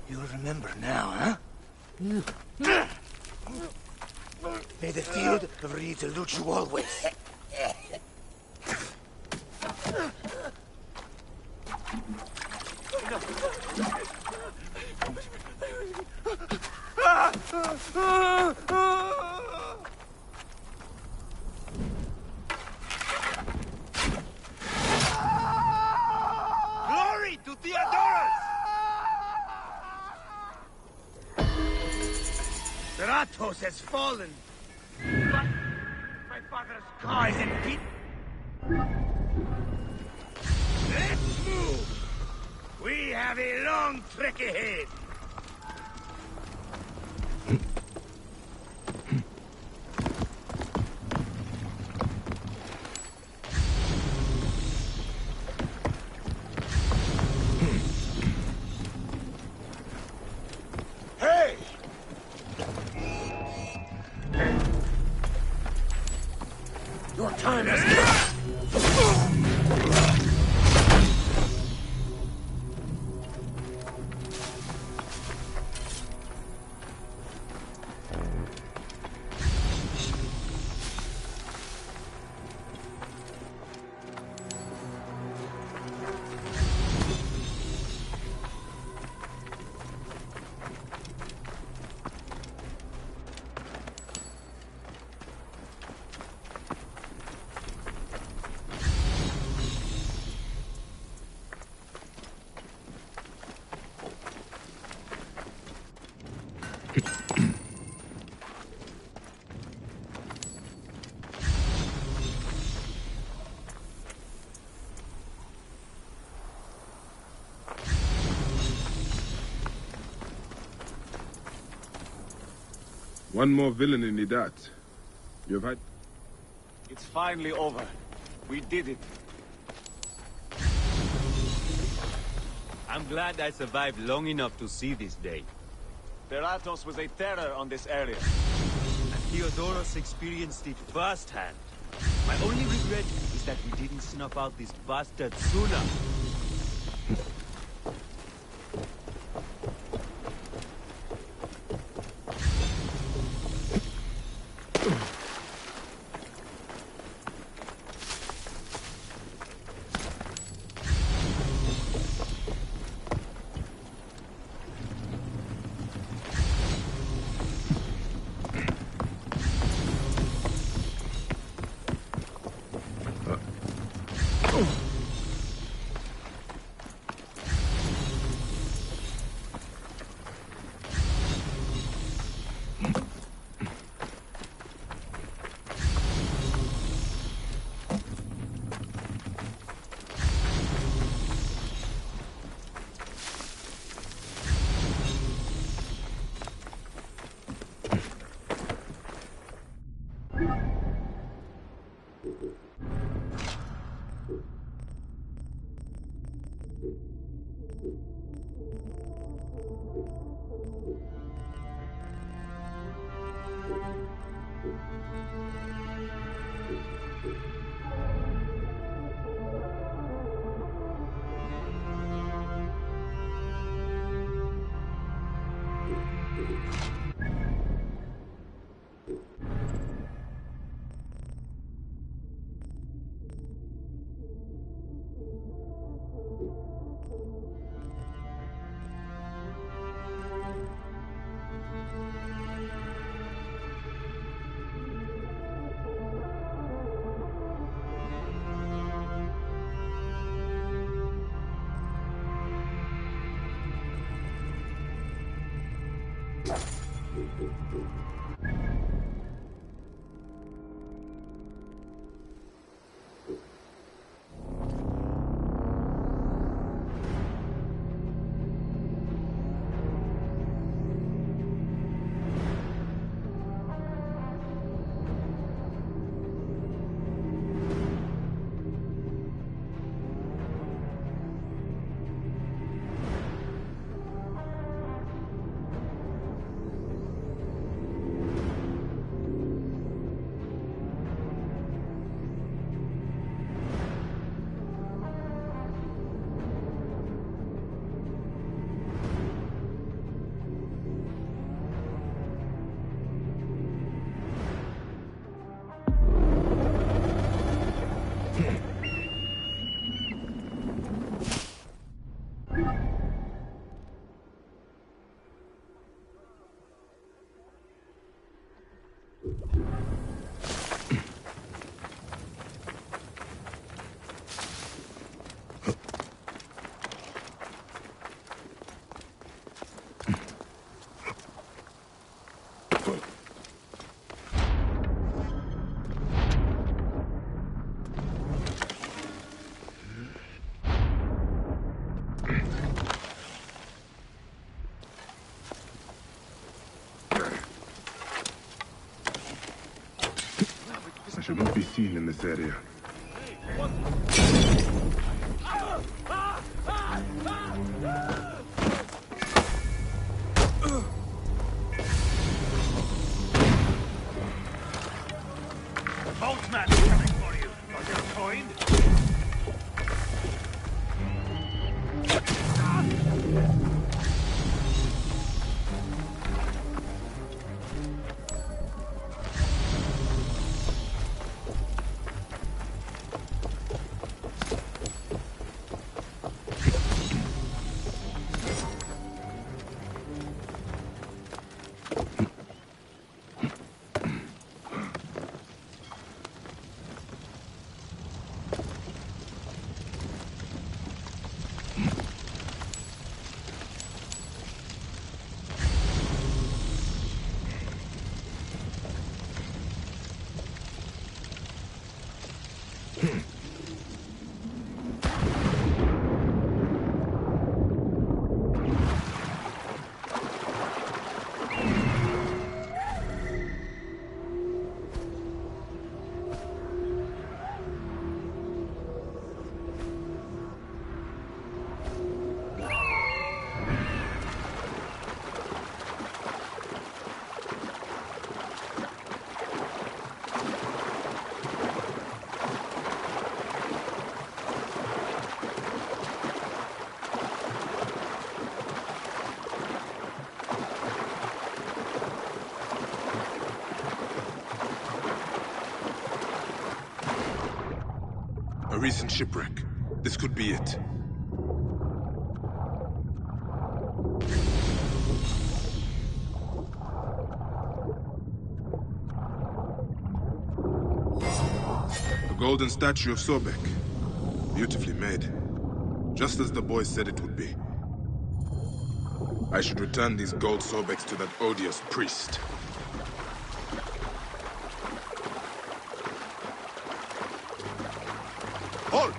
You'll remember now, huh? May the field of reeds elude you always. Glory to Theodorus! Ratos has fallen. But my father's cause is beat. Let's move! We have a long trek ahead. Hey! Your time has come. One more villain in Idat. You've had... It's finally over. We did it. I'm glad I survived long enough to see this day. Theratos was a terror on this area. And Theodoros experienced it firsthand. My only regret is that we didn't snuff out this bastard sooner. I should not be seen in this area. Boltman is coming for you. Got your coin? recent shipwreck. This could be it. The golden statue of Sobek. Beautifully made. Just as the boy said it would be. I should return these gold Sobeks to that odious priest. Halt!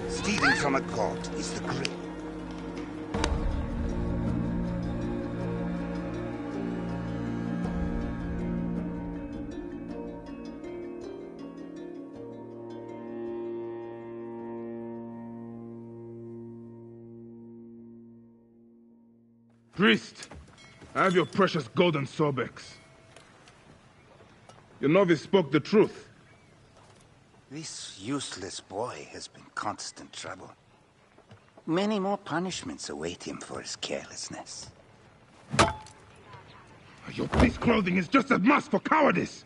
Stealing from a god is the great. Priest, I have your precious golden Sobeks. Your novice spoke the truth. This useless boy has been constant trouble. Many more punishments await him for his carelessness. Your priest clothing is just a mask for cowardice!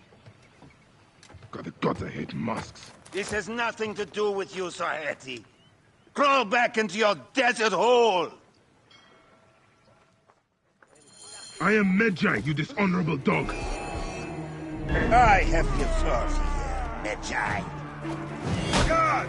God, the gods, I hate masks. This has nothing to do with you, Saheti. Crawl back into your desert hole! I am Medjay, you dishonorable dog. I have the authority here, Medjay. God!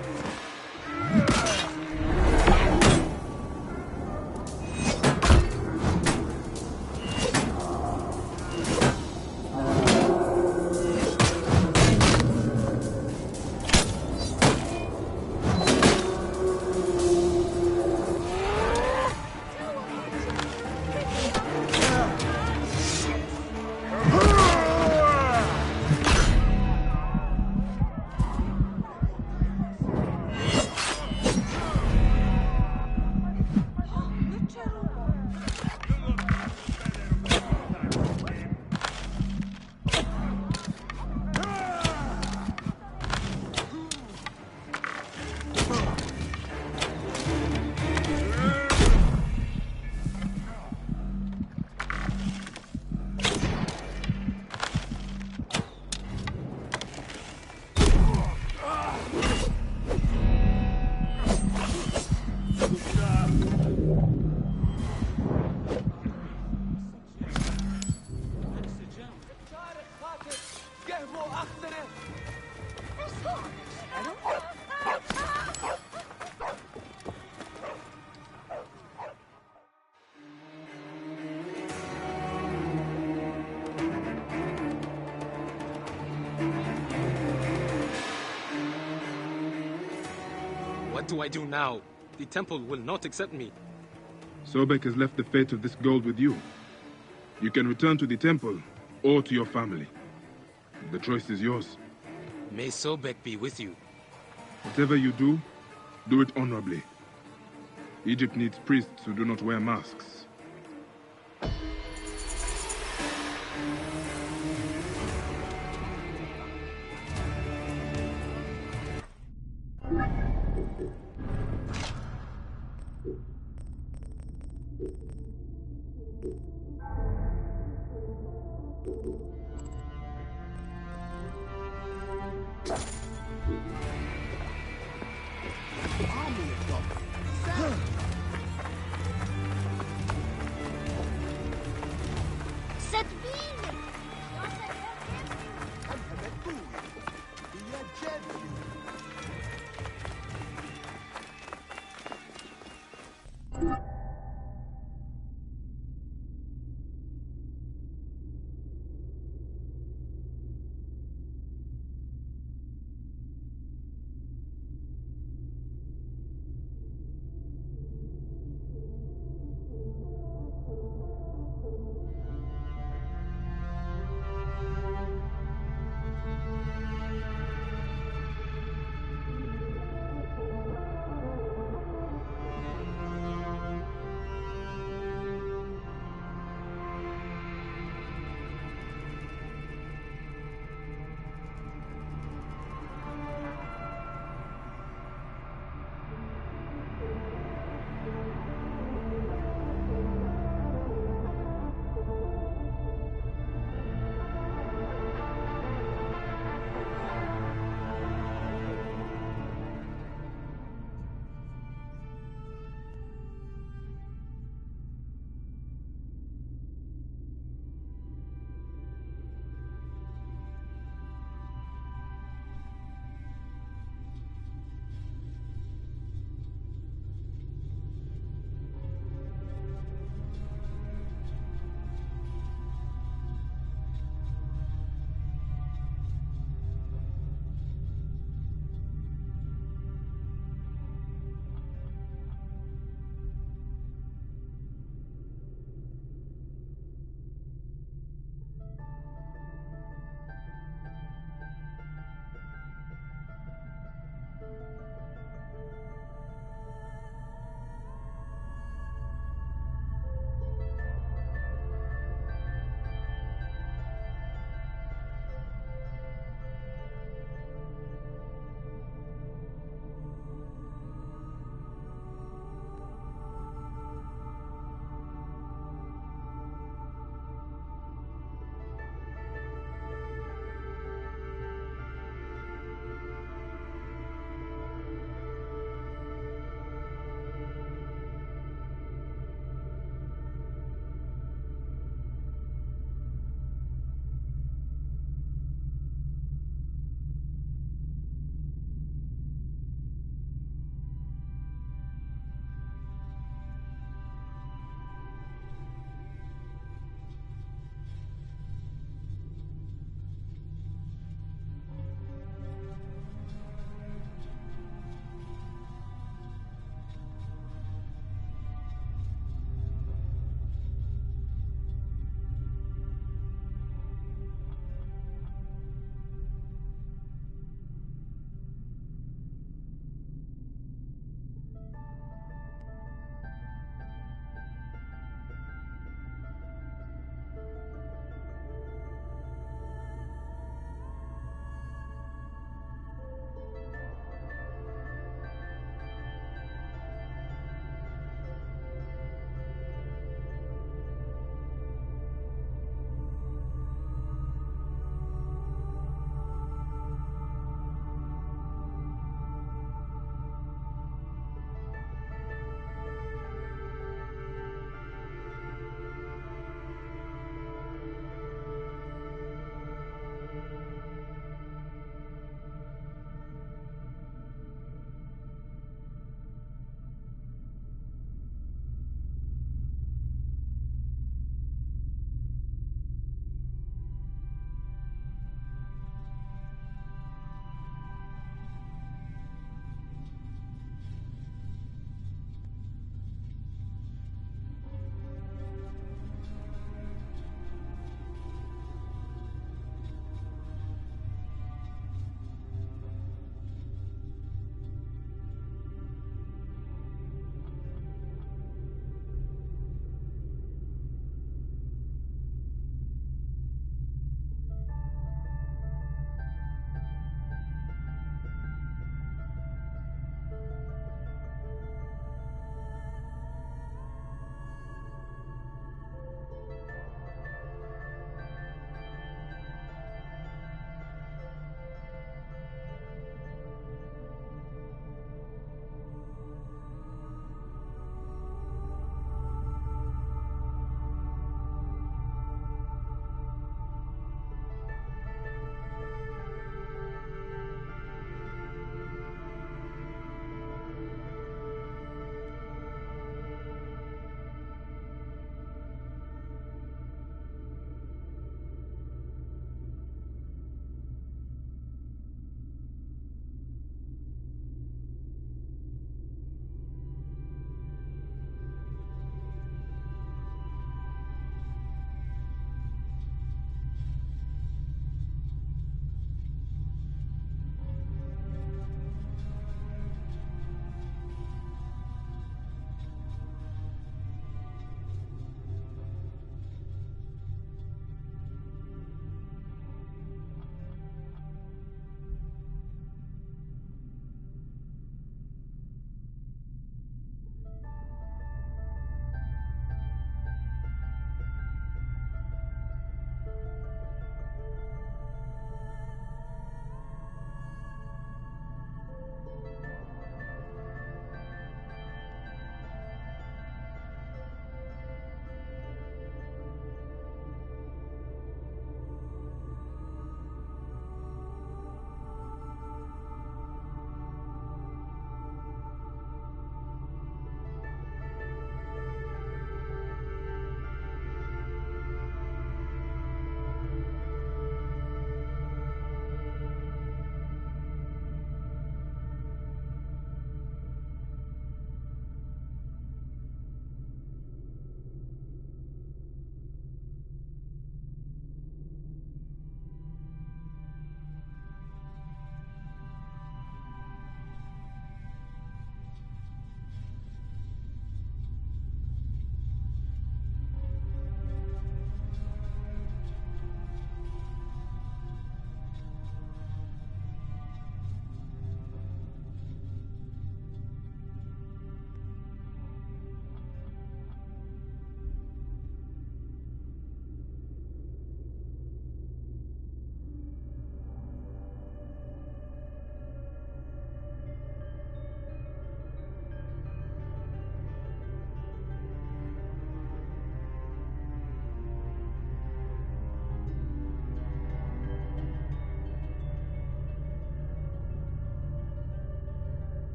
What do I do now? The temple will not accept me. Sobek has left the fate of this gold with you. You can return to the temple, or to your family. The choice is yours. May Sobek be with you. Whatever you do, do it honorably. Egypt needs priests who do not wear masks.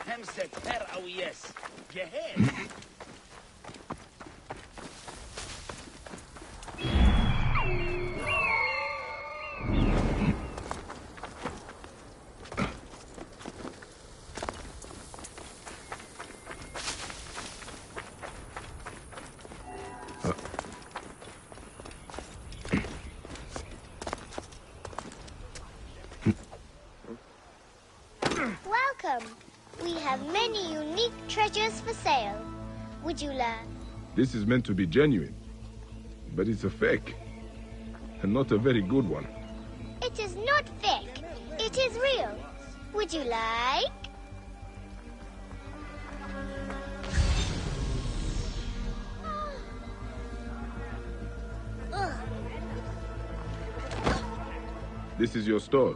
Hemset per yes. Gehez. Welcome. We have many unique treasures for sale. Would you learn? This is meant to be genuine, but it's a fake. And not a very good one. It is not fake. It is real. Would you like? This is your store.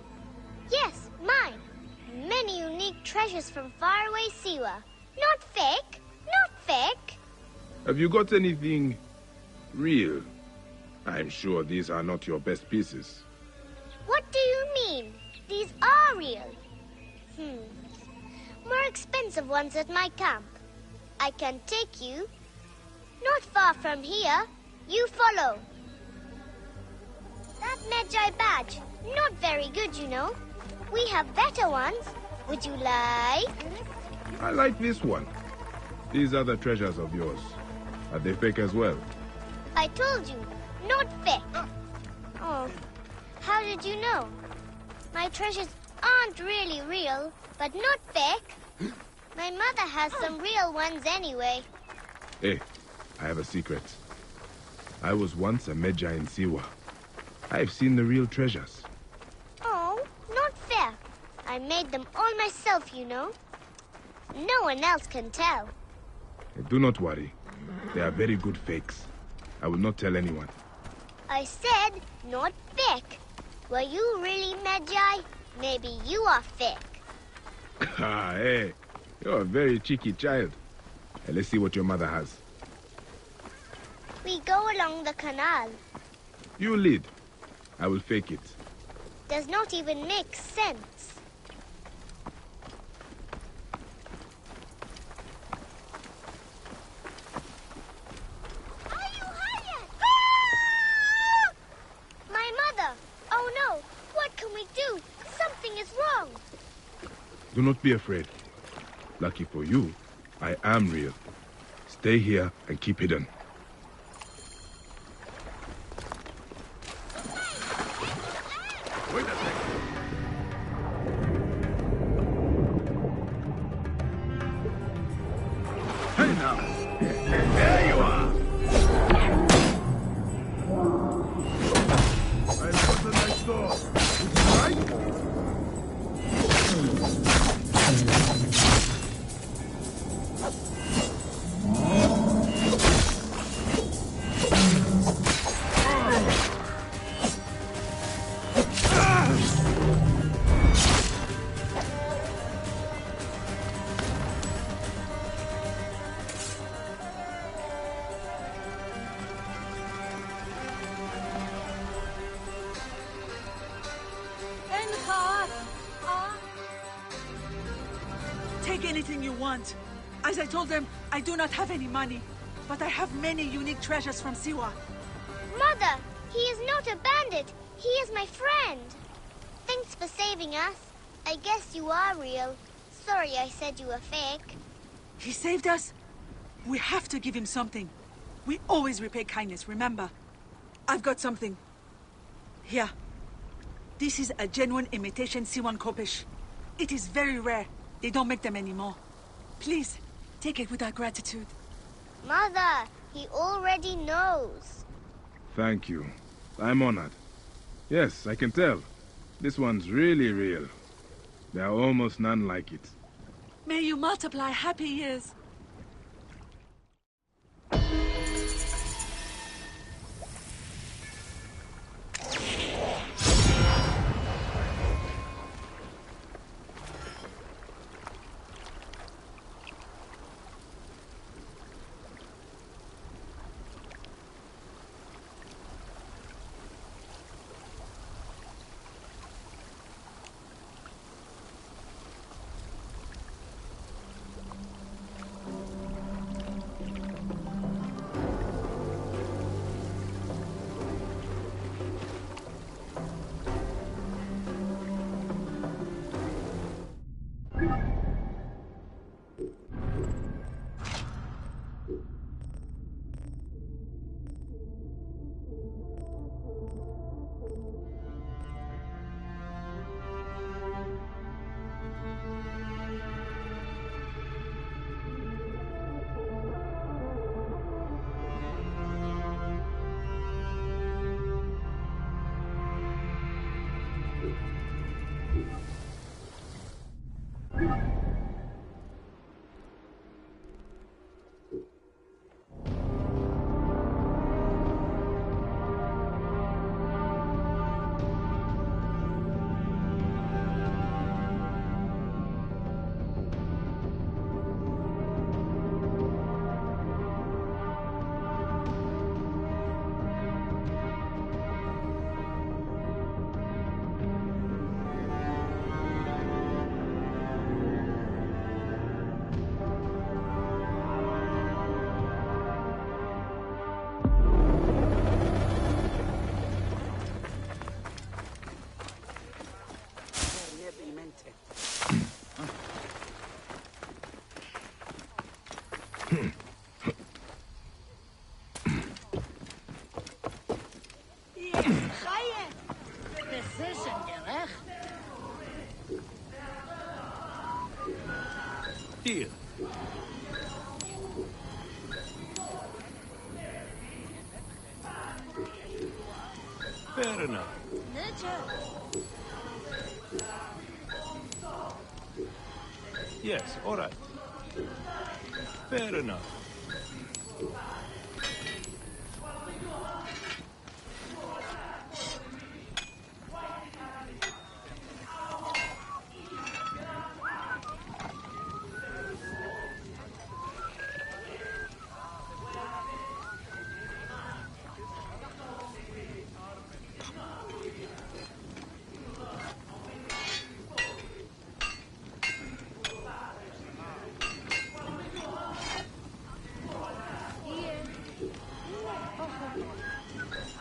Yes, mine. Many unique treasures from faraway Siwa. Not fake. Not fake. Have you got anything real? I'm sure these are not your best pieces. What do you mean? These are real. More expensive ones at my camp. I can take you. Not far from here. You follow. That Medjay badge. Not very good, you know. We have better ones. Would you like? I like this one. These are the treasures of yours. Are they fake as well? I told you, not fake. Oh, how did you know? My treasures aren't really real, but not fake. My mother has some real ones anyway. Hey, I have a secret. I was once a Medjay in Siwa. I've seen the real treasures. Oh, not fair. I made them all myself, you know. No one else can tell. Do not worry. They are very good fakes. I will not tell anyone. I said not fake. Were you really Medjay? Maybe you are fake. Hey, you're a very cheeky child. Let's see what your mother has. We go along the canal. You lead. I will fake it. Does not even make sense. My mother! Oh no! What can we do? Something is wrong. Do not be afraid. Lucky for you, I am real. Stay here and keep hidden. Take anything you want. As I told them, I do not have any money, but I have many unique treasures from Siwa. Mother, he is not a bandit. He is my friend. Thanks for saving us. I guess you are real. Sorry I said you were fake. He saved us? We have to give him something. We always repay kindness, remember? I've got something. Here. This is a genuine imitation Siwan Kopesh. It is very rare. They don't make them anymore. Please, take it with our gratitude. Mother, he already knows. Thank you. I'm honored. Yes, I can tell. This one's really real. There are almost none like it. May you multiply happy years. Deal. Fair enough. Yes, all right. Fair enough.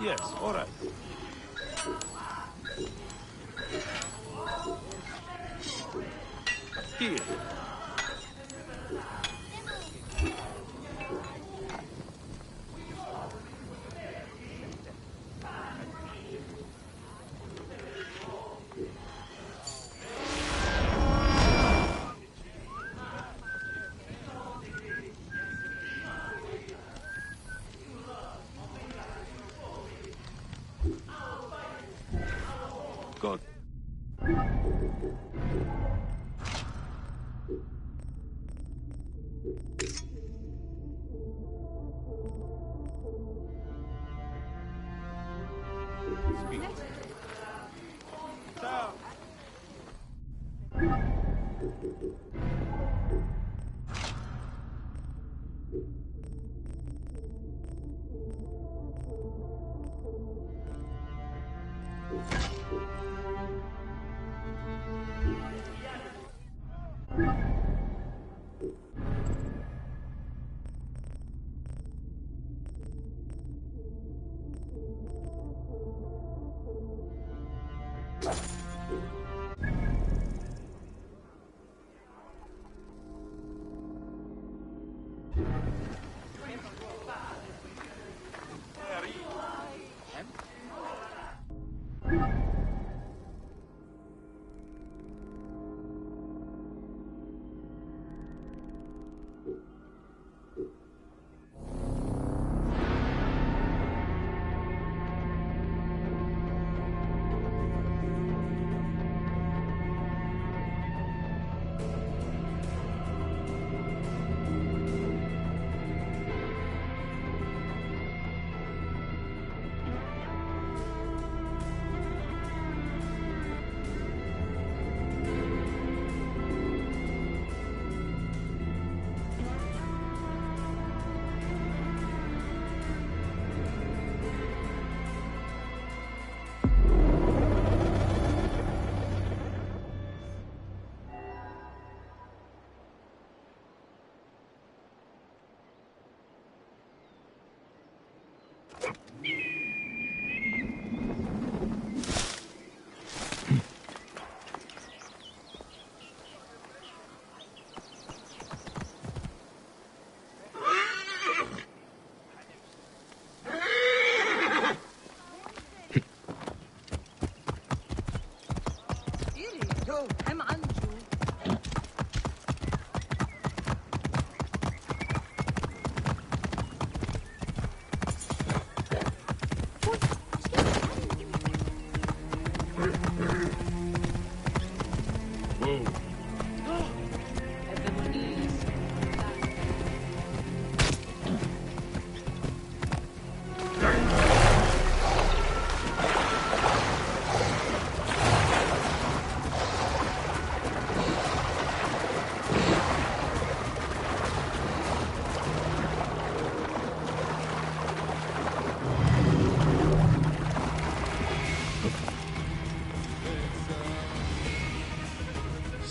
Yes, all right. Here. God.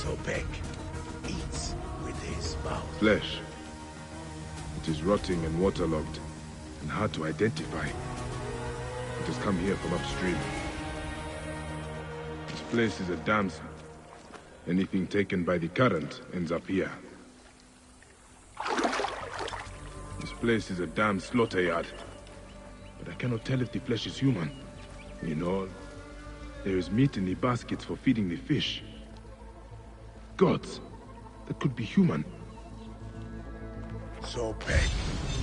Sobek eats with his mouth. Flesh. It is rotting and waterlogged, and hard to identify. It has come here from upstream. This place is a dam. Anything taken by the current ends up here. This place is a damn slaughter yard. But I cannot tell if the flesh is human. In all, there is meat in the baskets for feeding the fish. Gods, that could be human. Sobek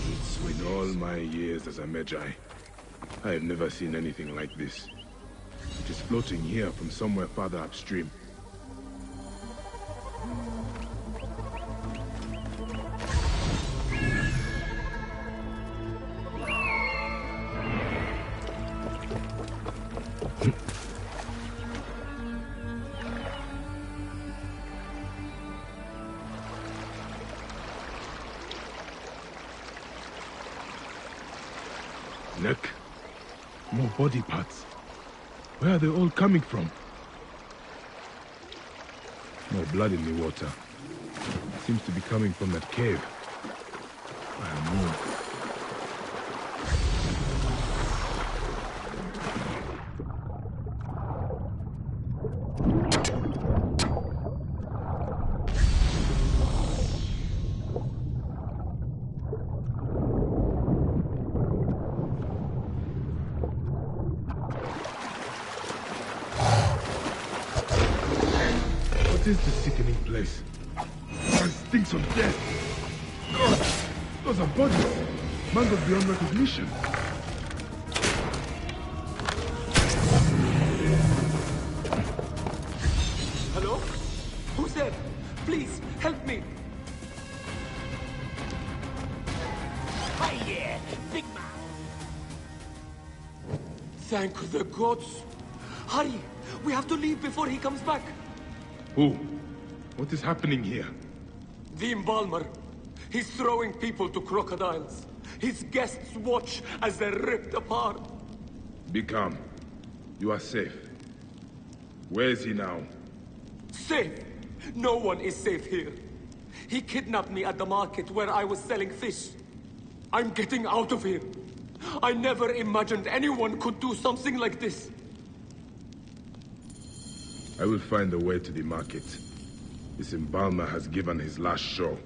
eats with In all my years as a Magi, I have never seen anything like this. It is floating here from somewhere farther upstream. Neck. More body parts. Where are they all coming from? More blood in the water. Seems to be coming from that cave. I know. What is this sickening place? It stinks of death. God, those are bodies. Mangled beyond recognition. Hello? Who's there? Please, help me. Hi, big man. Thank the gods. Hurry, we have to leave before he comes back. Who? What is happening here? The embalmer. He's throwing people to crocodiles. His guests watch as they're ripped apart. Be calm. You are safe. Where is he now? Safe? No one is safe here. He kidnapped me at the market where I was selling fish. I'm getting out of here. I never imagined anyone could do something like this. I will find a way to the market. This embalmer has given his last show.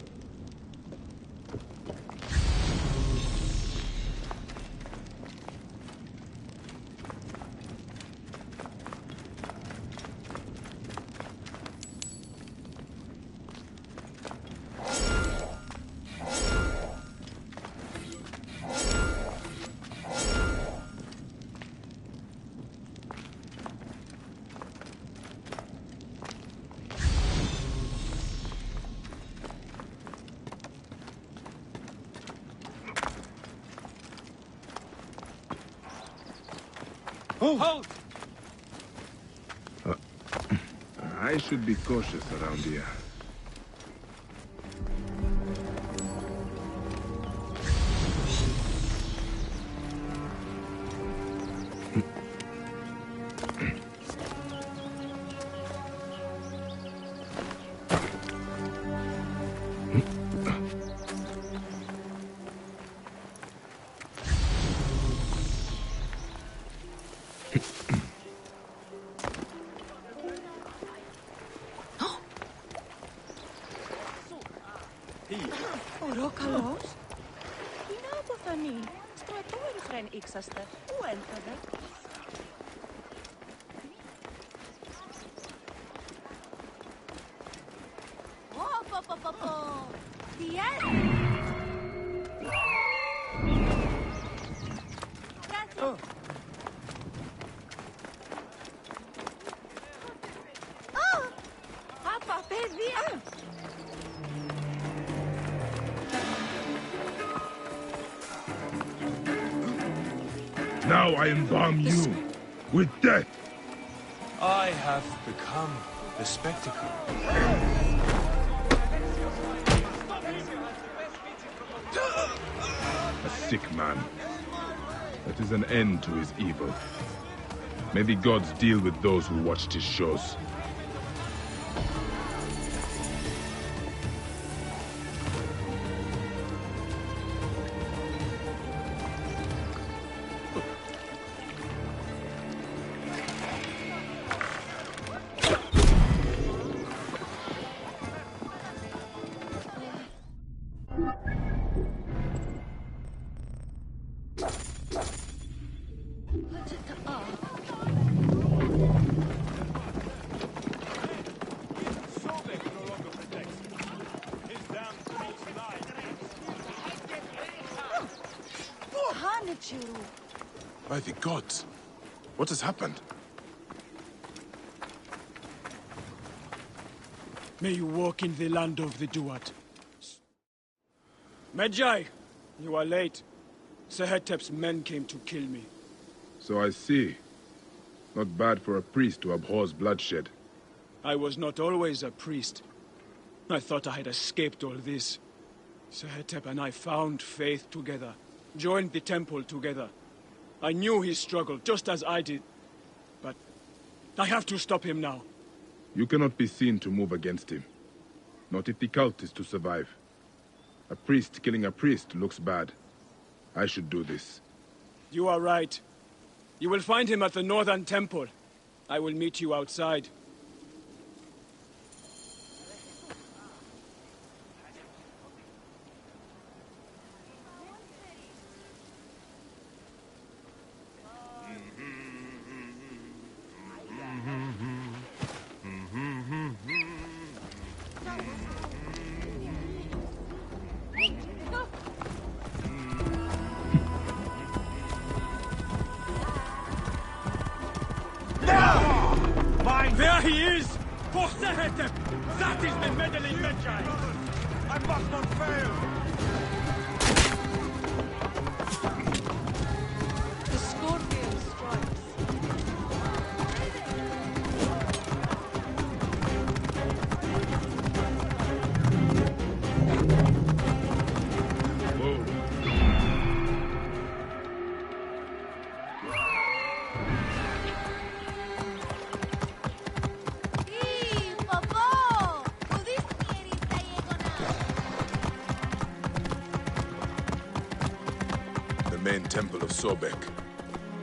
Halt! I should be cautious around here. Orokalos? Inaabafani. Stratoer geen iksaste. Uentade. Oh, Papa, pedia. Now I embalm you with death. I have become the spectacle. A sick man. That is an end to his evil. May the gods deal with those who watched his shows. By the gods! What has happened? May you walk in the land of the Duat. Medjay, you are late. Sehetep's men came to kill me. So I see. Not bad for a priest who abhors bloodshed. I was not always a priest. I thought I had escaped all this. Sehetep and I found faith together, joined the temple together. I knew he struggled, just as I did. But I have to stop him now. You cannot be seen to move against him. Not if the cult is to survive. A priest killing a priest looks bad. I should do this. You are right. You will find him at the Northern Temple. I will meet you outside. There he is! For Sehetep! That is the meddling Medjay! I must not fail! The Scorpion strikes. The main temple of Sobek.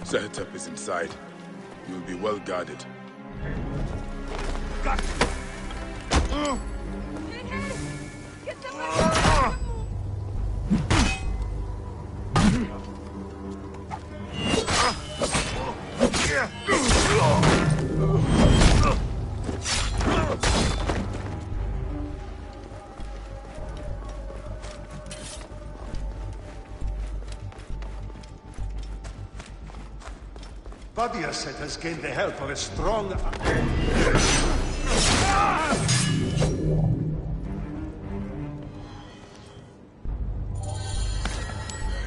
Sehetep is inside. You'll be well guarded. Badiaset has gained the help of a strong...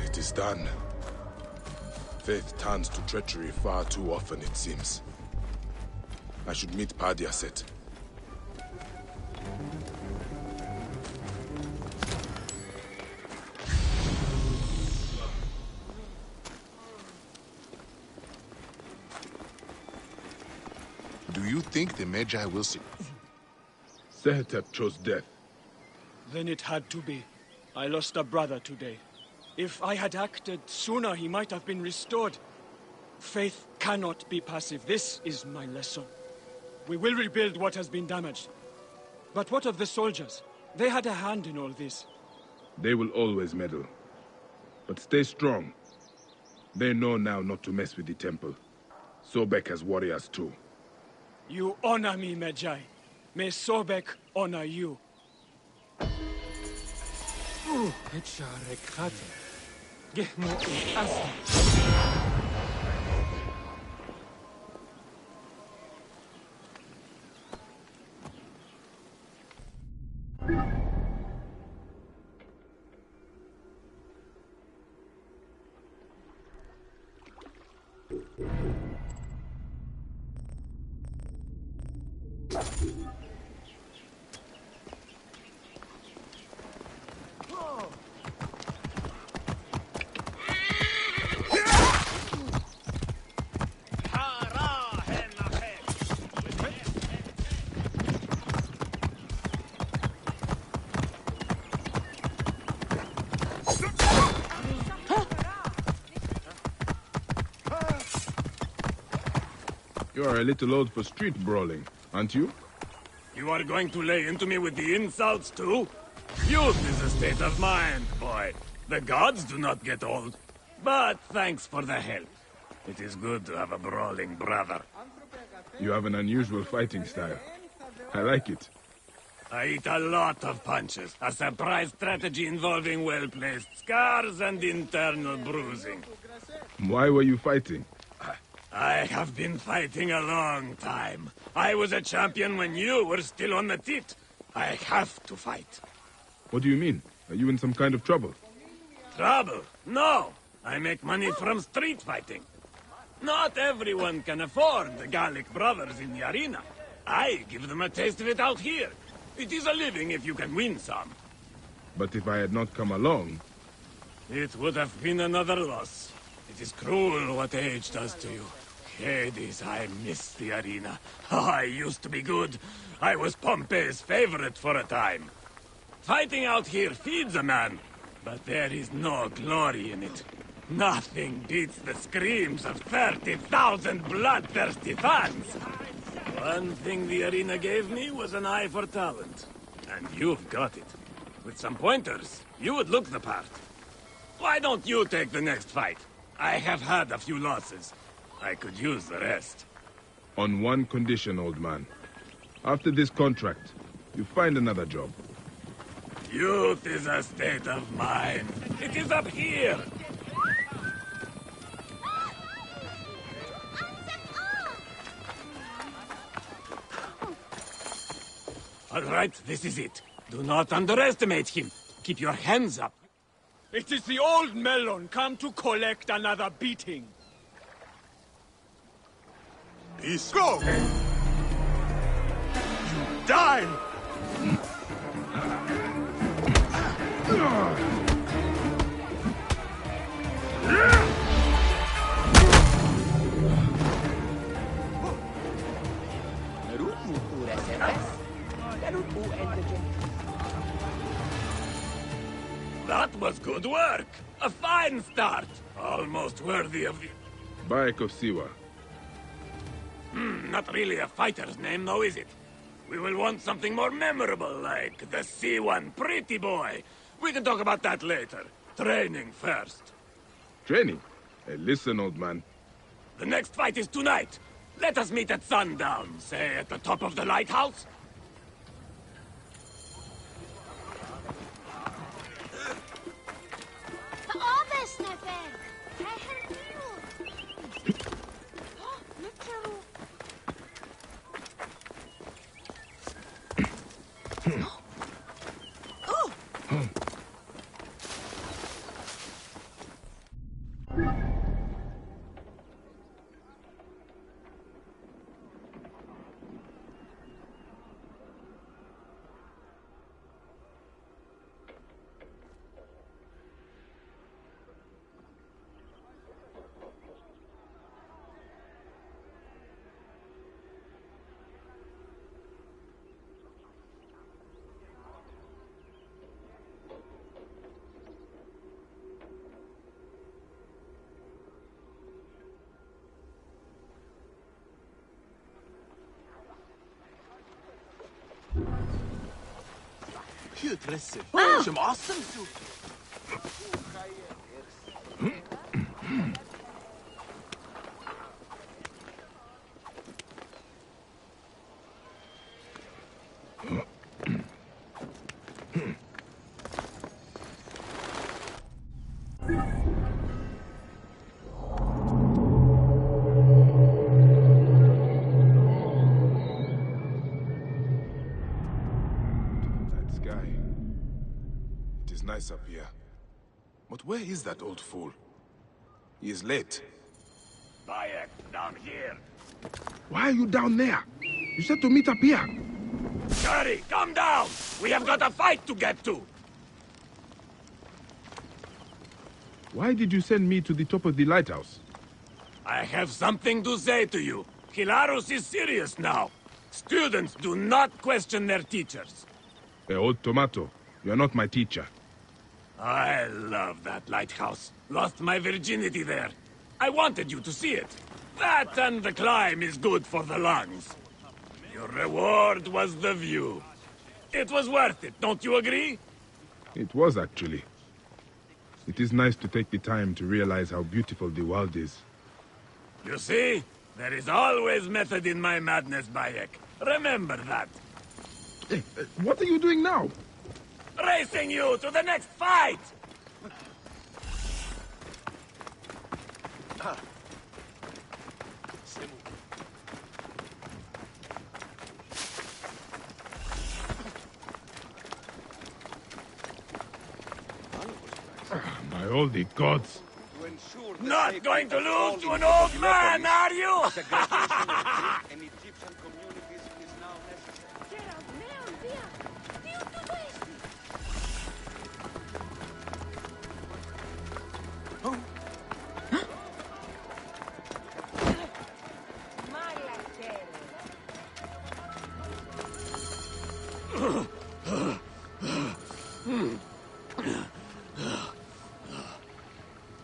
It is done. Faith turns to treachery far too often, it seems. I should meet Badiaset. Do you think the Magi will see? Sehetep chose death. Then it had to be. I lost a brother today. If I had acted sooner, he might have been restored. Faith cannot be passive. This is my lesson. We will rebuild what has been damaged. But what of the soldiers? They had a hand in all this. They will always meddle. But stay strong. They know now not to mess with the temple. Sobek has warriors too. You honor me, Medjay. May Sobek honor you. You are a little old for street brawling, aren't you? You are going to lay into me with the insults, too? Youth is a state of mind, boy. The gods do not get old. But thanks for the help. It is good to have a brawling brother. You have an unusual fighting style. I like it. I eat a lot of punches. A surprise strategy involving well-placed scars and internal bruising. Why were you fighting? I have been fighting a long time. I was a champion when you were still on the tit. I have to fight. What do you mean? Are you in some kind of trouble? Trouble? No. I make money from street fighting. Not everyone can afford the Gallic brothers in the arena. I give them a taste of it out here. It is a living if you can win some. But if I had not come along... It would have been another loss. It is cruel what age does to you. Hades, I miss the arena. I used to be good. I was Pompey's favorite for a time. Fighting out here feeds a man, but there is no glory in it. Nothing beats the screams of 30,000 bloodthirsty fans. One thing the arena gave me was an eye for talent. And you've got it. With some pointers, you would look the part. Why don't you take the next fight? I have had a few losses. I could use the rest. On one condition, old man. After this contract, you find another job. Youth is a state of mind. It is up here. All right, this is it. Do not underestimate him. Keep your hands up. It is the old Melon come to collect another beating. Peace. Go! You die! That was good work. A fine start. Almost worthy of the... Bayek of Siwa. Not really a fighter's name, though, is it? We will want something more memorable, like the C1 Pretty Boy. We can talk about that later. Training first. Training? Hey, listen, old man. The next fight is tonight. Let us meet at sundown, say at the top of the lighthouse. يترسل شو معصم شو Nice up here. But where is that old fool? He is late. Bayek, down here. Why are you down there? You said to meet up here. Hurry, come down! We have got a fight to get to! Why did you send me to the top of the lighthouse? I have something to say to you. Hilarus is serious now. Students do not question their teachers. Hey, old tomato, you are not my teacher. I love that lighthouse. Lost my virginity there. I wanted you to see it. That and the climb is good for the lungs. Your reward was the view. It was worth it, don't you agree? It was, actually. It is nice to take the time to realize how beautiful the world is. You see? There is always method in my madness, Bayek. Remember that. Hey, what are you doing now? Racing you to the next fight! My holy gods. Not going to lose to an old man, are you?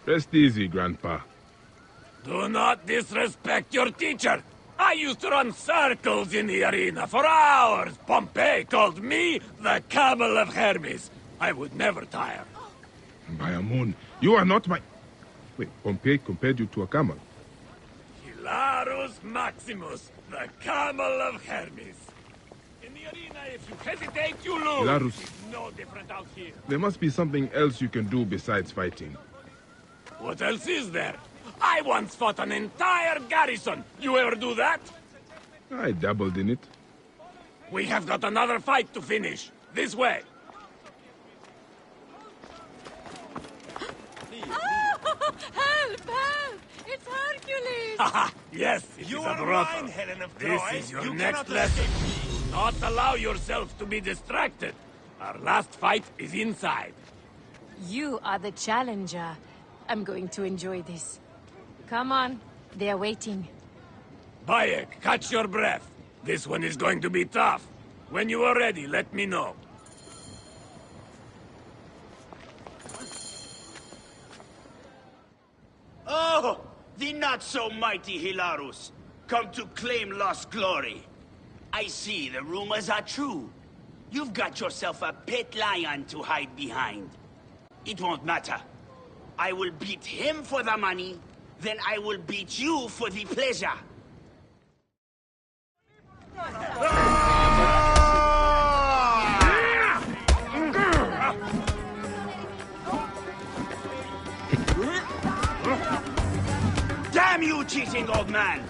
Rest easy, Grandpa. Do not disrespect your teacher. I used to run circles in the arena for hours. Pompey called me the Camel of Hermes. I would never tire. By Amun, you are not my... Wait, Pompey compared you to a camel? Hilarus Maximus, the Camel of Hermes. In the arena, if you hesitate, you lose. Hilarus, It's no different out here. there must be something else you can do besides fighting. What else is there? I once fought an entire garrison. You ever do that? I dabbled in it. We have got another fight to finish. This way. Help! Help! It's Hercules! Haha, yes, it You is a are brother. mine, Helen of This Troy. is your You next cannot lesson. Do not allow yourself to be distracted. Our last fight is inside. You are the challenger. I'm going to enjoy this. Come on, they're waiting. Bayek, catch your breath. This one is going to be tough. When you are ready, let me know. Oh, the not-so-mighty Hilarus, come to claim lost glory. I see the rumors are true. You've got yourself a pet lion to hide behind. It won't matter. I will beat him for the money, then I will beat you for the pleasure. Damn you, cheating old man!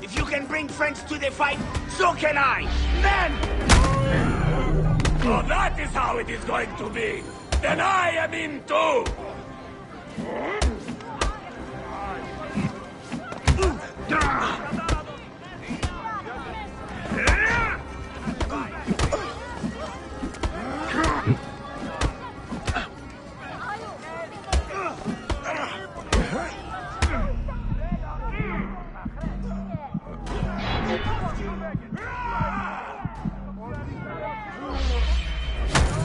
If you can bring friends to the fight, so can I! Men! Oh, that is how it is going to be. Then I am in too.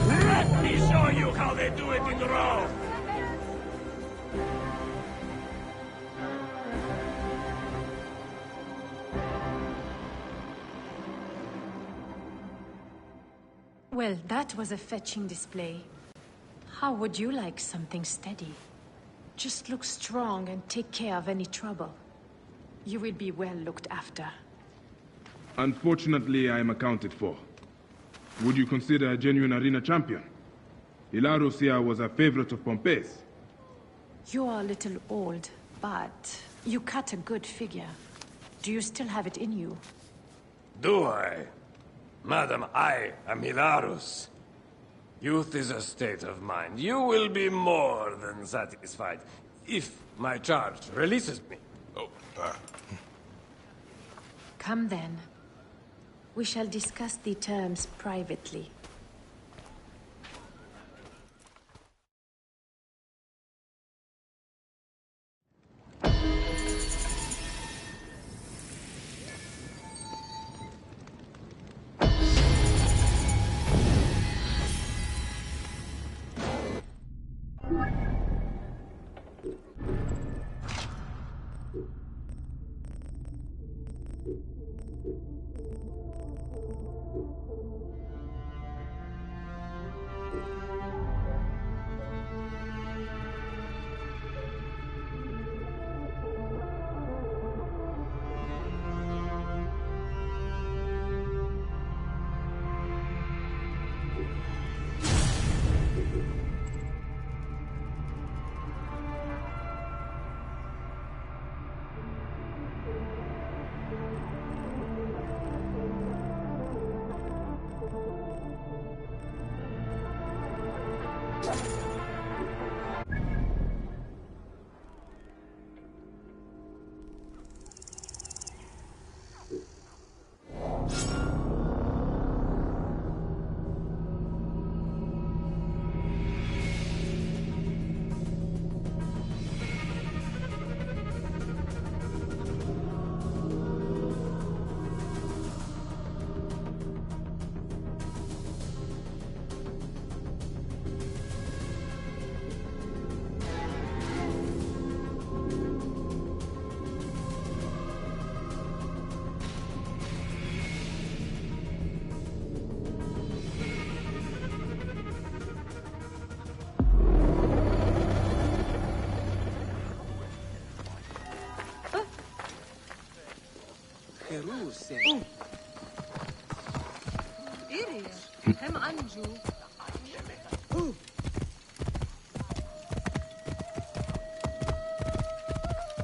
Let me show you how they do it in Rome. Well, that was a fetching display. How would you like something steady? Just look strong and take care of any trouble. You will be well looked after. Unfortunately, I am accounted for. Would you consider a genuine arena champion? Hilarus here was a favorite of Pompey's. You are a little old, but you cut a good figure. Do you still have it in you? Do I? Madam, I am Hilarus. Youth is a state of mind. You will be more than satisfied if my charge releases me. Come then. We shall discuss the terms privately.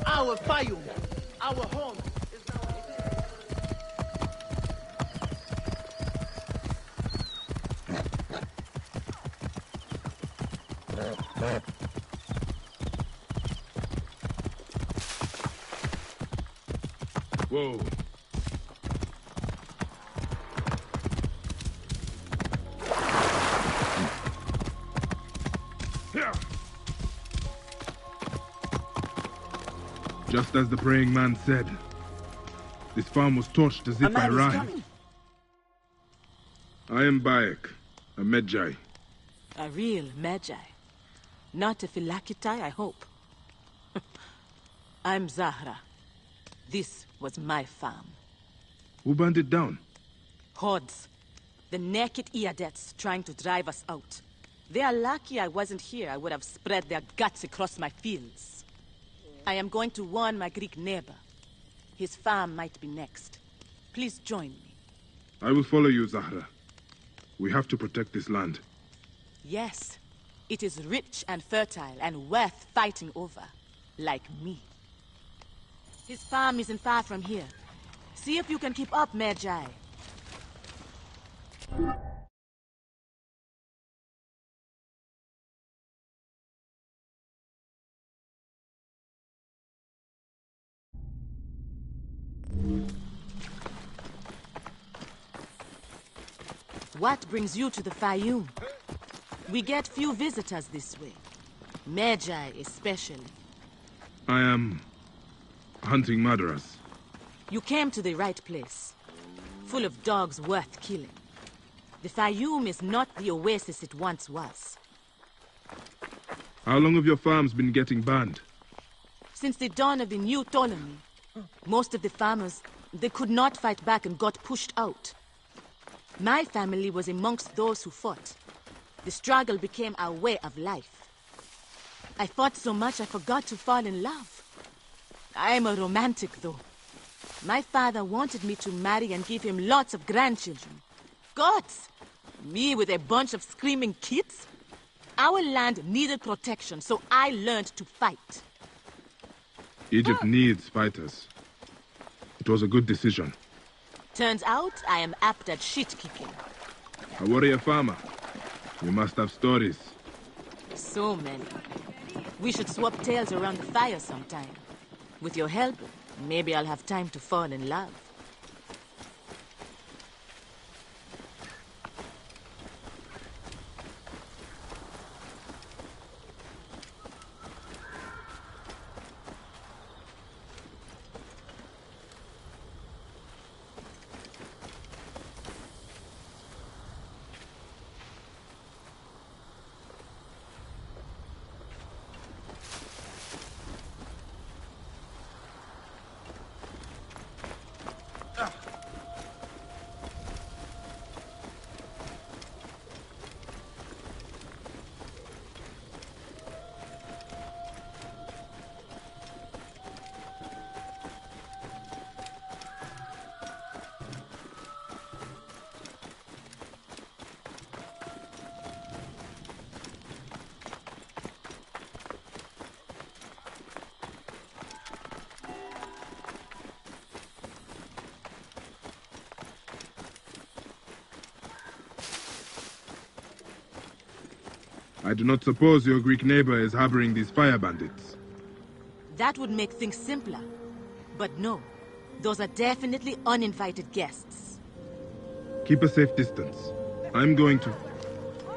Our Fayum, our home. Whoa. Just as the praying man said, this farm was torched as if by Rahim. I am Bayek, a Medjay. A real Medjay. Not a Philakitai, I hope. I'm Zahra. This was my farm. Who burned it down? Hordes. The naked Iadets trying to drive us out. They are lucky I wasn't here. I would have spread their guts across my fields. I am going to warn my Greek neighbor. His farm might be next. Please join me. I will follow you, Zahra. We have to protect this land. Yes. It is rich and fertile and worth fighting over. Like me. His farm isn't far from here. See if you can keep up, Medjay. What brings you to the Fayum? We get few visitors this way. Medjay especially. I am hunting murderers. You came to the right place. Full of dogs worth killing. The Fayum is not the oasis it once was. How long have your farms been getting burned? Since the dawn of the new Ptolemy. Most of the farmers, they could not fight back and got pushed out. My family was amongst those who fought. The struggle became our way of life. I fought so much I forgot to fall in love. I'm a romantic, though. My father wanted me to marry and give him lots of grandchildren. Gods! Me with a bunch of screaming kids? Our land needed protection, so I learned to fight. Egypt needs fighters. It was a good decision. Turns out I am apt at shit-kicking. A warrior farmer. You must have stories. So many. We should swap tales around the fire sometime. With your help, maybe I'll have time to fall in love. I do not suppose your Greek neighbor is harboring these fire bandits. That would make things simpler. But no, those are definitely uninvited guests. Keep a safe distance. I'm going to...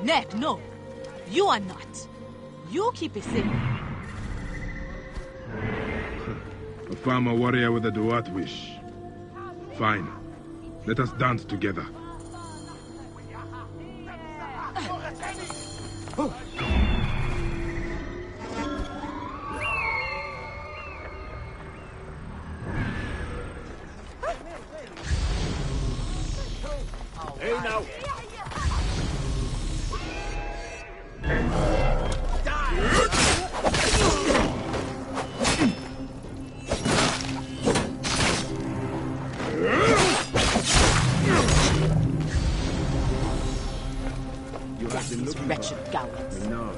Ned, no. You are not. You keep it safe. A farmer warrior with a Duat wish. Fine. Let us dance together. Hey now! These wretched cowards. We know.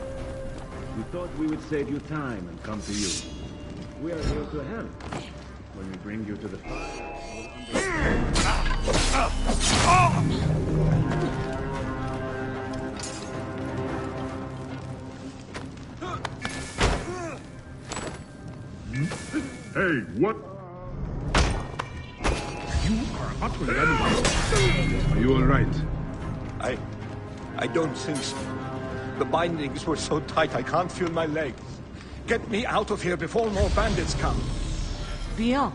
We thought we would save you time and come to you. We are here to help. When we bring you to the fire, Hey, what? You are utterly animal. Are you all right? I don't think so. The bindings were so tight I can't feel my legs. Get me out of here before more bandits come. Bion,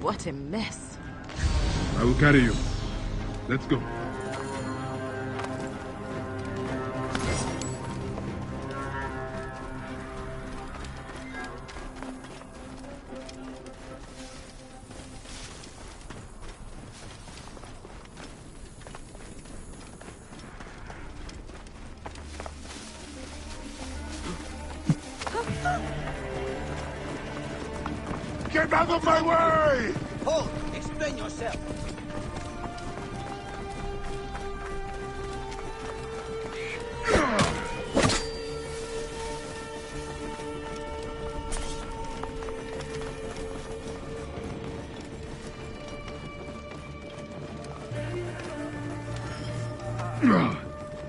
what a mess. I will carry you. Let's go. Get out of my way! Hold! Explain yourself.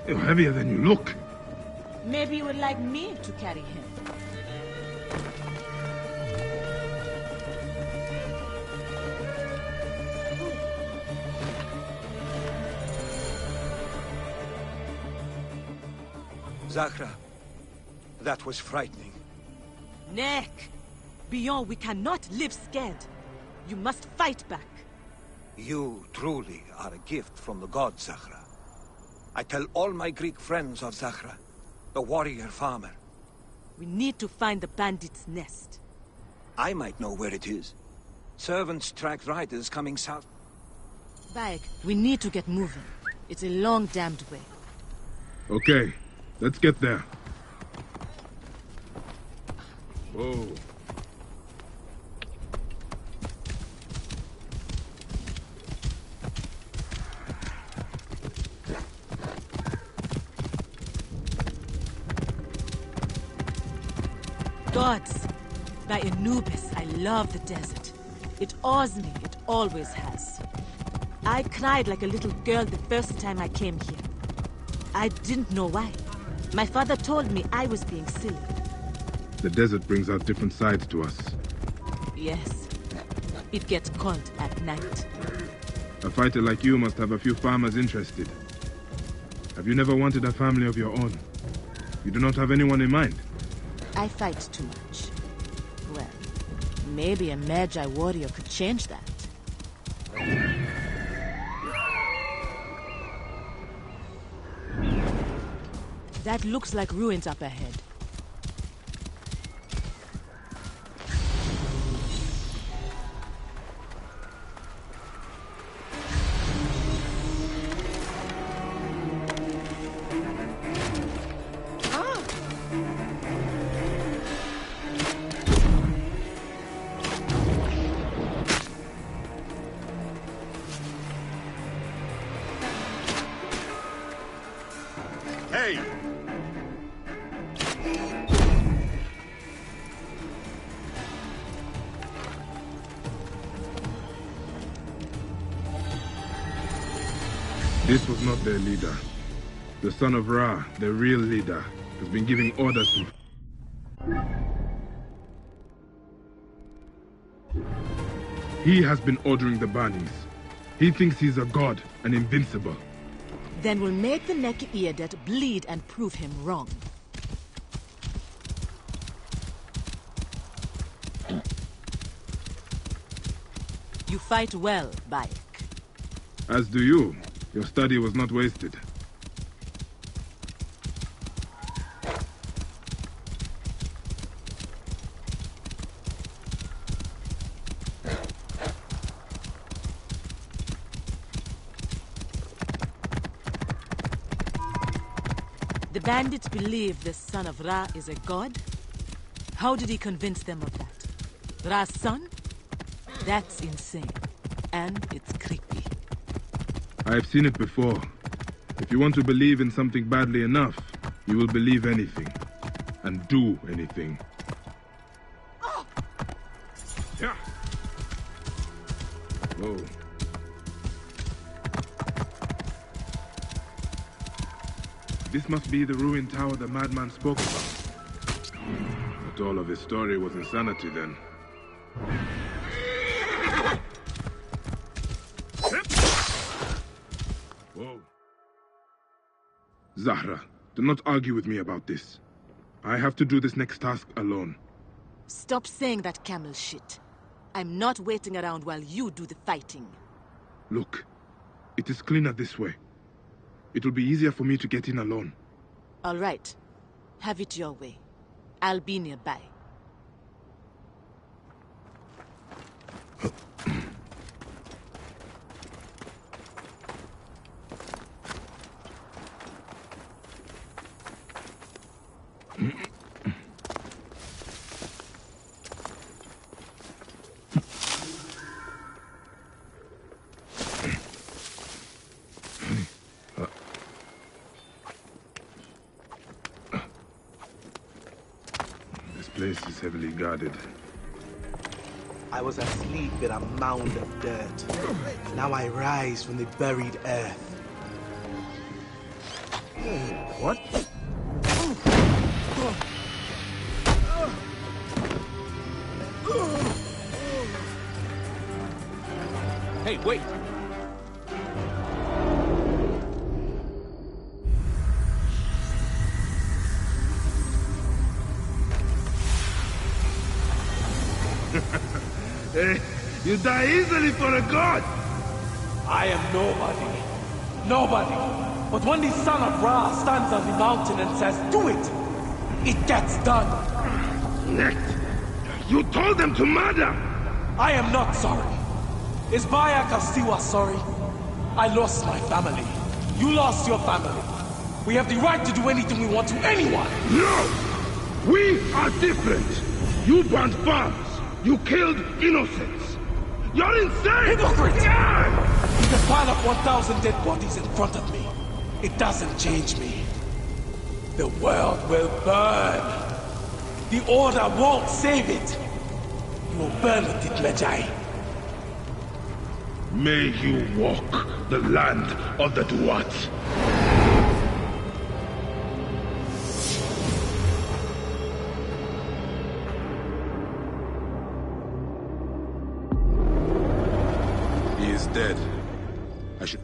You're heavier than you look. Maybe you would like me to carry him. Zahra, that was frightening. Neck! Bion, we cannot live scared. You must fight back. You truly are a gift from the gods, Zahra. I tell all my Greek friends of Zahra, the warrior farmer. We need to find the bandit's nest. I might know where it is. Servants track riders coming south. Bayek, we need to get moving. It's a long damned way. Okay, let's get there. Whoa. Gods, by Anubis, I love the desert. It awes me, it always has. I cried like a little girl the first time I came here. I didn't know why. My father told me I was being silly. The desert brings out different sides to us. Yes, it gets cold at night. A fighter like you must have a few farmers interested. Have you never wanted a family of your own? You do not have anyone in mind? I fight too much. Well, maybe a Magi warrior could change that. That looks like ruins up ahead. Hey! This was not their leader. The son of Ra, the real leader, has been giving orders to... He has been ordering the Banis. He thinks he's a god and invincible. Then we'll make the Neki Iedet bleed and prove him wrong. You fight well, Bayek. As do you. Your study was not wasted. The bandits believe the son of Ra is a god? How did he convince them of that? Ra's son? That's insane. And it's creepy. I have seen it before. If you want to believe in something badly enough, you will believe anything. And do anything. Yeah. Whoa. This must be the ruined tower the madman spoke about. But all of his story was insanity then. Whoa. Zahra, do not argue with me about this. I have to do this next task alone. Stop saying that camel shit. I'm not waiting around while you do the fighting. Look, it is cleaner this way. It will be easier for me to get in alone. All right. Have it your way. I'll be nearby. This place is heavily guarded. I was asleep in a mound of dirt. Now I rise from the buried earth. What? Hey, wait! Hey, you die easily for a god! I am nobody. Nobody. But when the son of Ra stands on the mountain and says, do it, it gets done. Next, you told them to murder! I am not sorry. Is Bayek of Siwa sorry? I lost my family. You lost your family. We have the right to do anything we want to anyone. No! We are different. You burned farms. You killed innocents. You're insane! Hypocrite! You can pile up 1,000 dead bodies in front of me. It doesn't change me. The world will burn. The Order won't save it. You will burn with it, Medjay. May you walk the land of the Duat. He is dead. I should...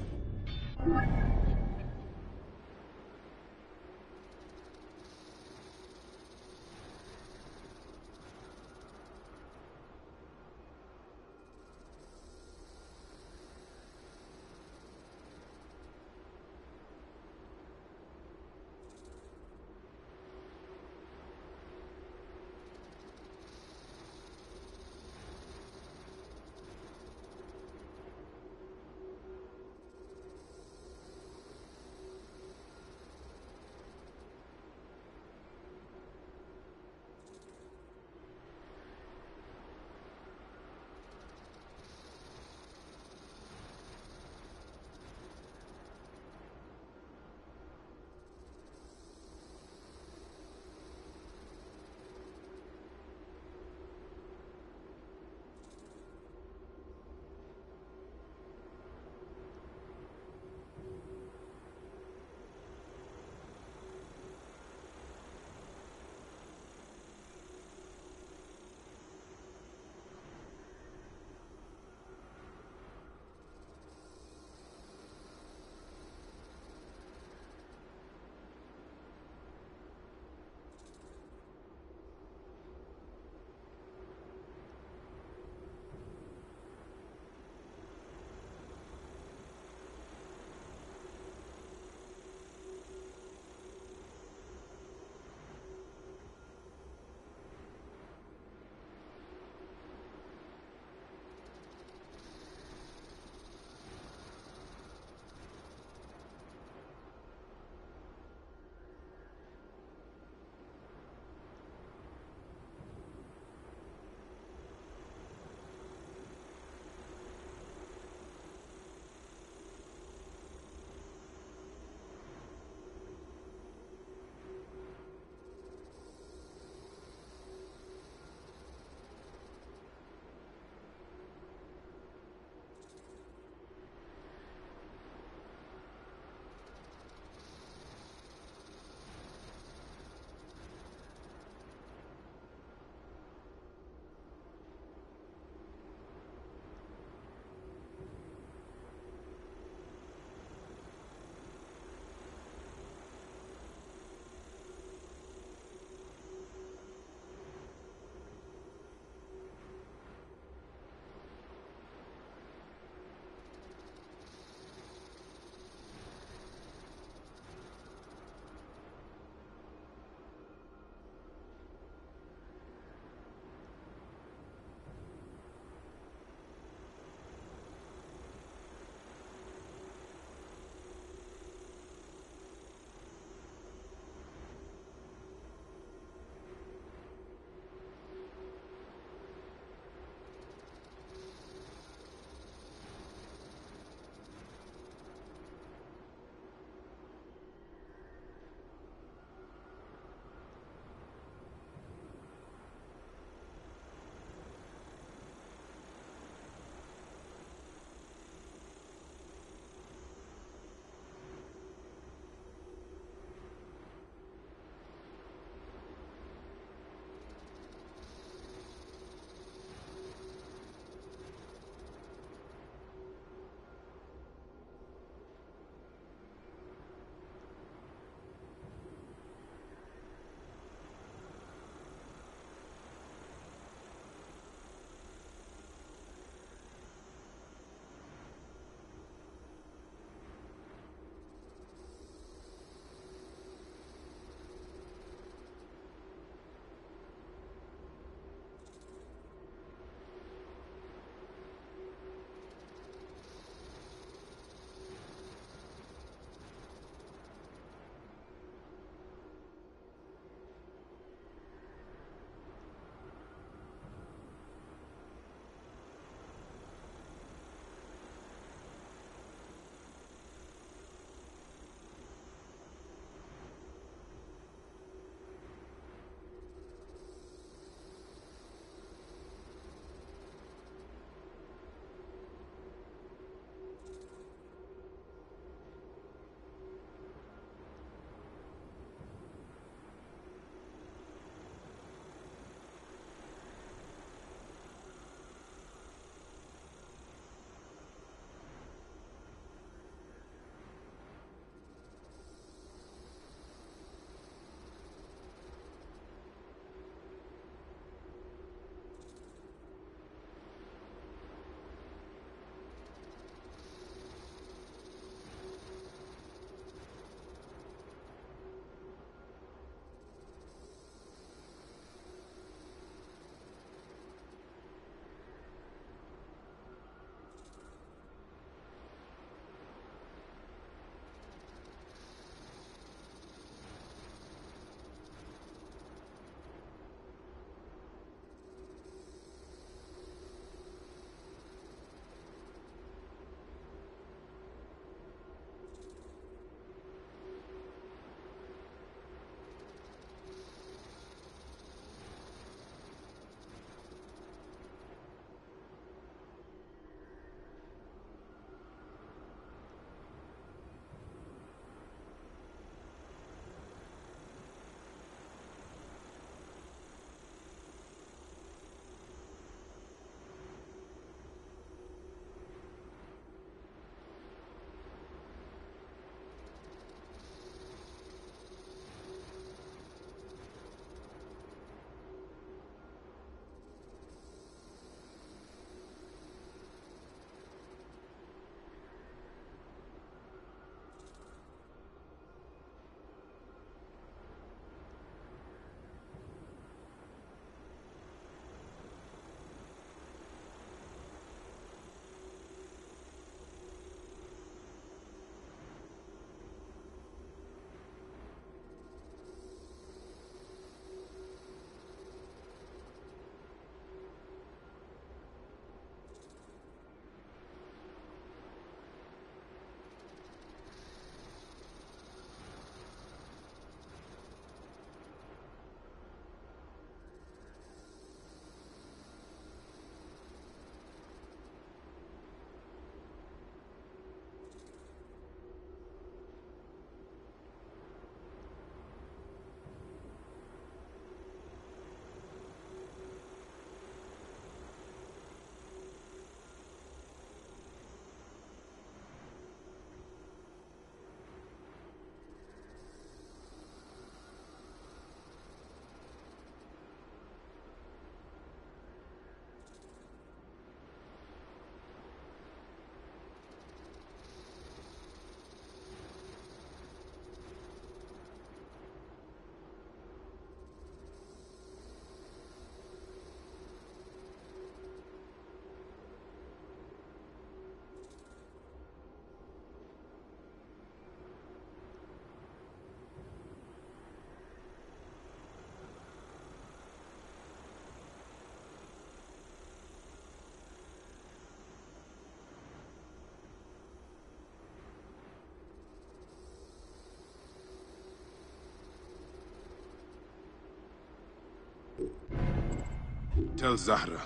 Tell Zahra.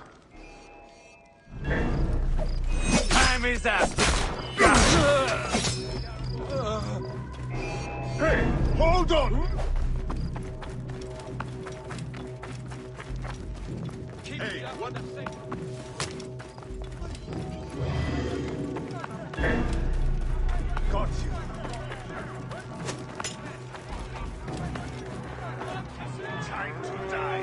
Time is up! Hey, hold on! Hey, what the thing? Got you. Time to die.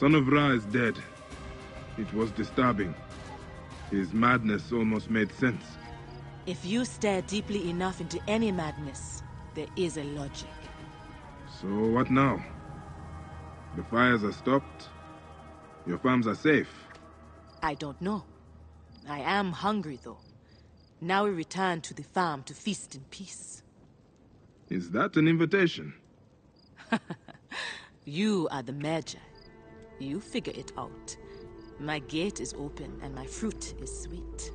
Son of Ra is dead. It was disturbing. His madness almost made sense. If you stare deeply enough into any madness, there is a logic. So what now? The fires are stopped? Your farms are safe? I don't know. I am hungry, though. Now we return to the farm to feast in peace. Is that an invitation? You are the Magi. You figure it out. My gate is open and my fruit is sweet.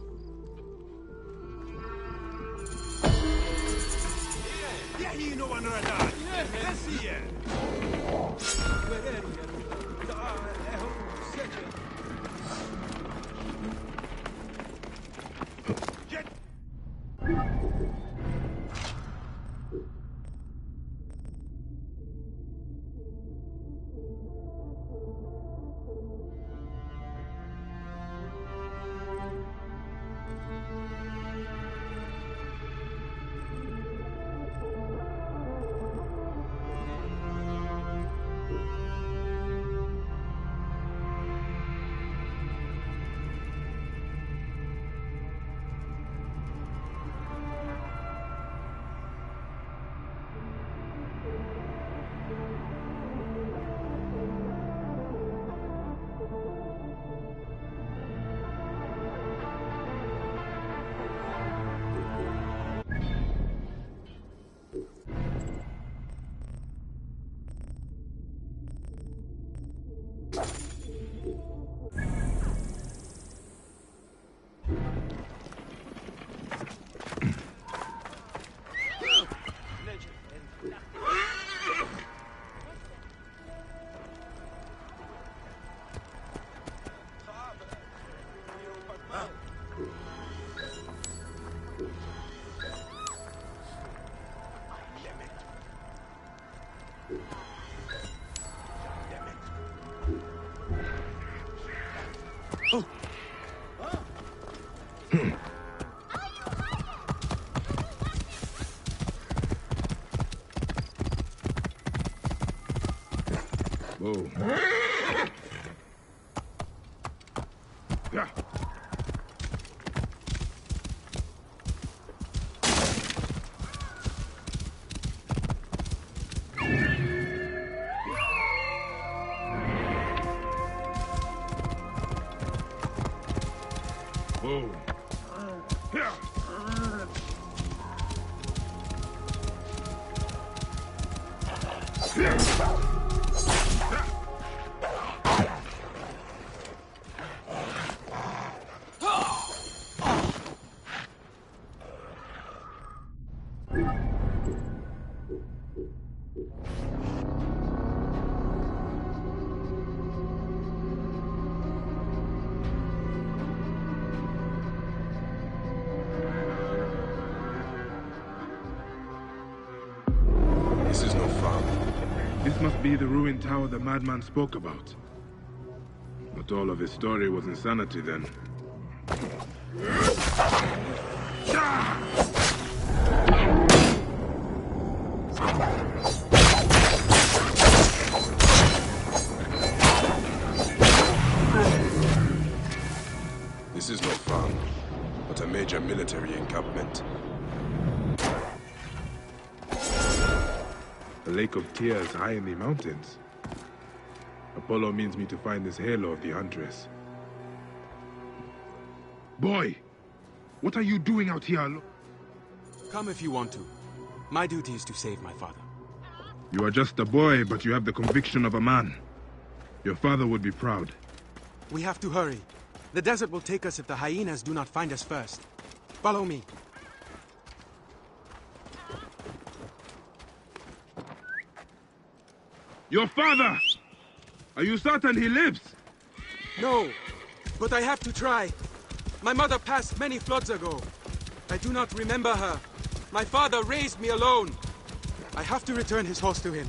Whoa. Yeah. Whoa. Yeah. This is no farm. This must be the ruined tower the madman spoke about. thought all of his story was insanity then. This is no farm, but a major military encampment. The Lake of Tears high in the mountains. Apollo means me to find this halo of the Huntress. Boy! What are you doing out here alone? Come if you want to. My duty is to save my father. You are just a boy, but you have the conviction of a man. Your father would be proud. We have to hurry. The desert will take us if the hyenas do not find us first. Follow me. Your father! Are you certain he lives? No, but I have to try. My mother passed many floods ago. I do not remember her. My father raised me alone. I have to return his horse to him.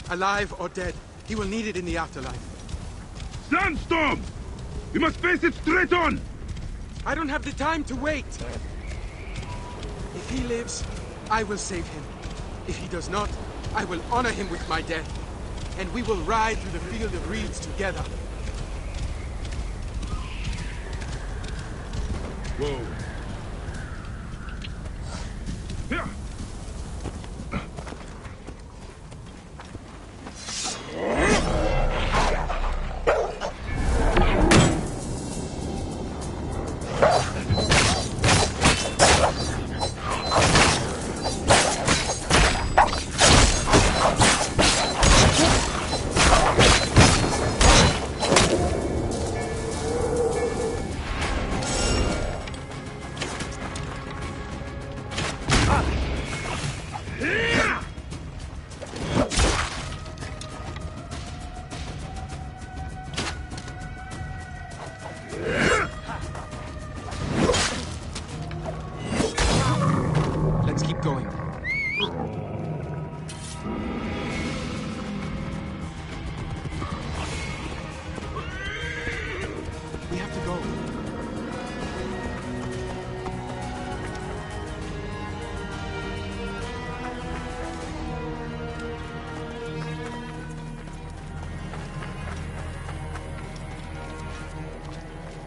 Alive or dead, he will need it in the afterlife. Sandstorm! You must face it straight on! I don't have the time to wait. If he lives, I will save him. If he does not, I will honor him with my death. And we will ride through the field of reeds together. Whoa. Here.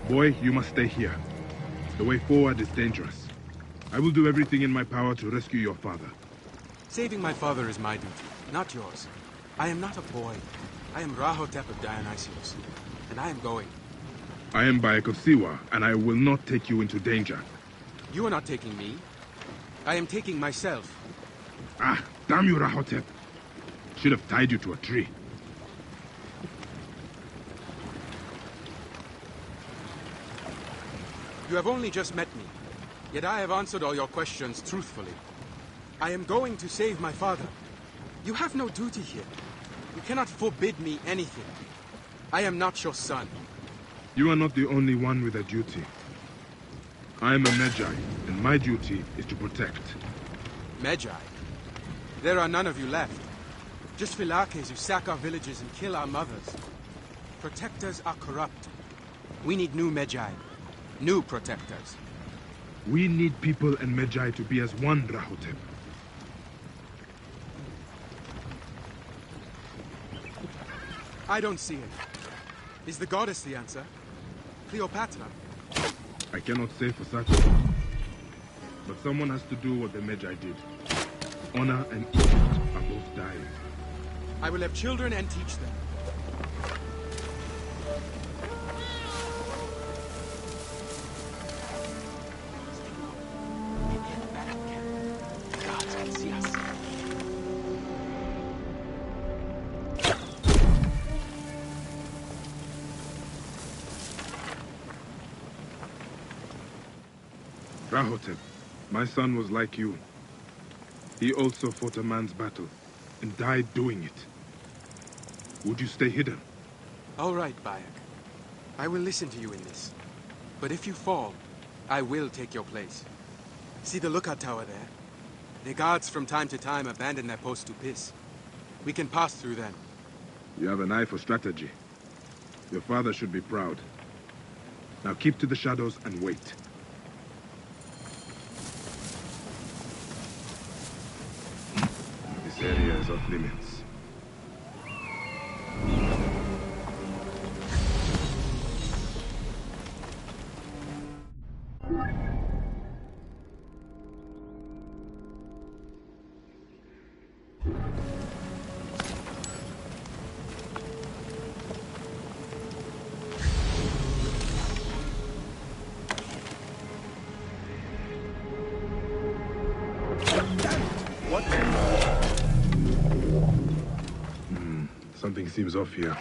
Boy, you must stay here. The way forward is dangerous. I will do everything in my power to rescue your father. Saving my father is my duty, not yours. I am not a boy. I am Rahotep of Dionysios, and I am going. I am Bayek of Siwa, and I will not take you into danger. You are not taking me. I am taking myself. Ah, damn you, Rahotep. Should have tied you to a tree. You have only just met me, yet I have answered all your questions truthfully. I am going to save my father. You have no duty here. You cannot forbid me anything. I am not your son. You are not the only one with a duty. I am a Medjay, and my duty is to protect. Medjay? There are none of you left. Just Phylakes who sack our villages and kill our mothers. Protectors are corrupt. We need new Medjay. New protectors. We need people and Medjay to be as one, Rahotep. I don't see it. Is the goddess the answer? Cleopatra? I cannot say for certain. But someone has to do what the Medjay did. Honor and Egypt are both dying. I will have children and teach them. Rahotep, my son was like you. He also fought a man's battle, and died doing it. Would you stay hidden? All right, Bayek. I will listen to you in this. But if you fall, I will take your place. See the lookout tower there? The guards from time to time abandon their posts to piss. We can pass through them. You have an eye for strategy. Your father should be proud. Now keep to the shadows and wait. This area is off limits. Something seems off here.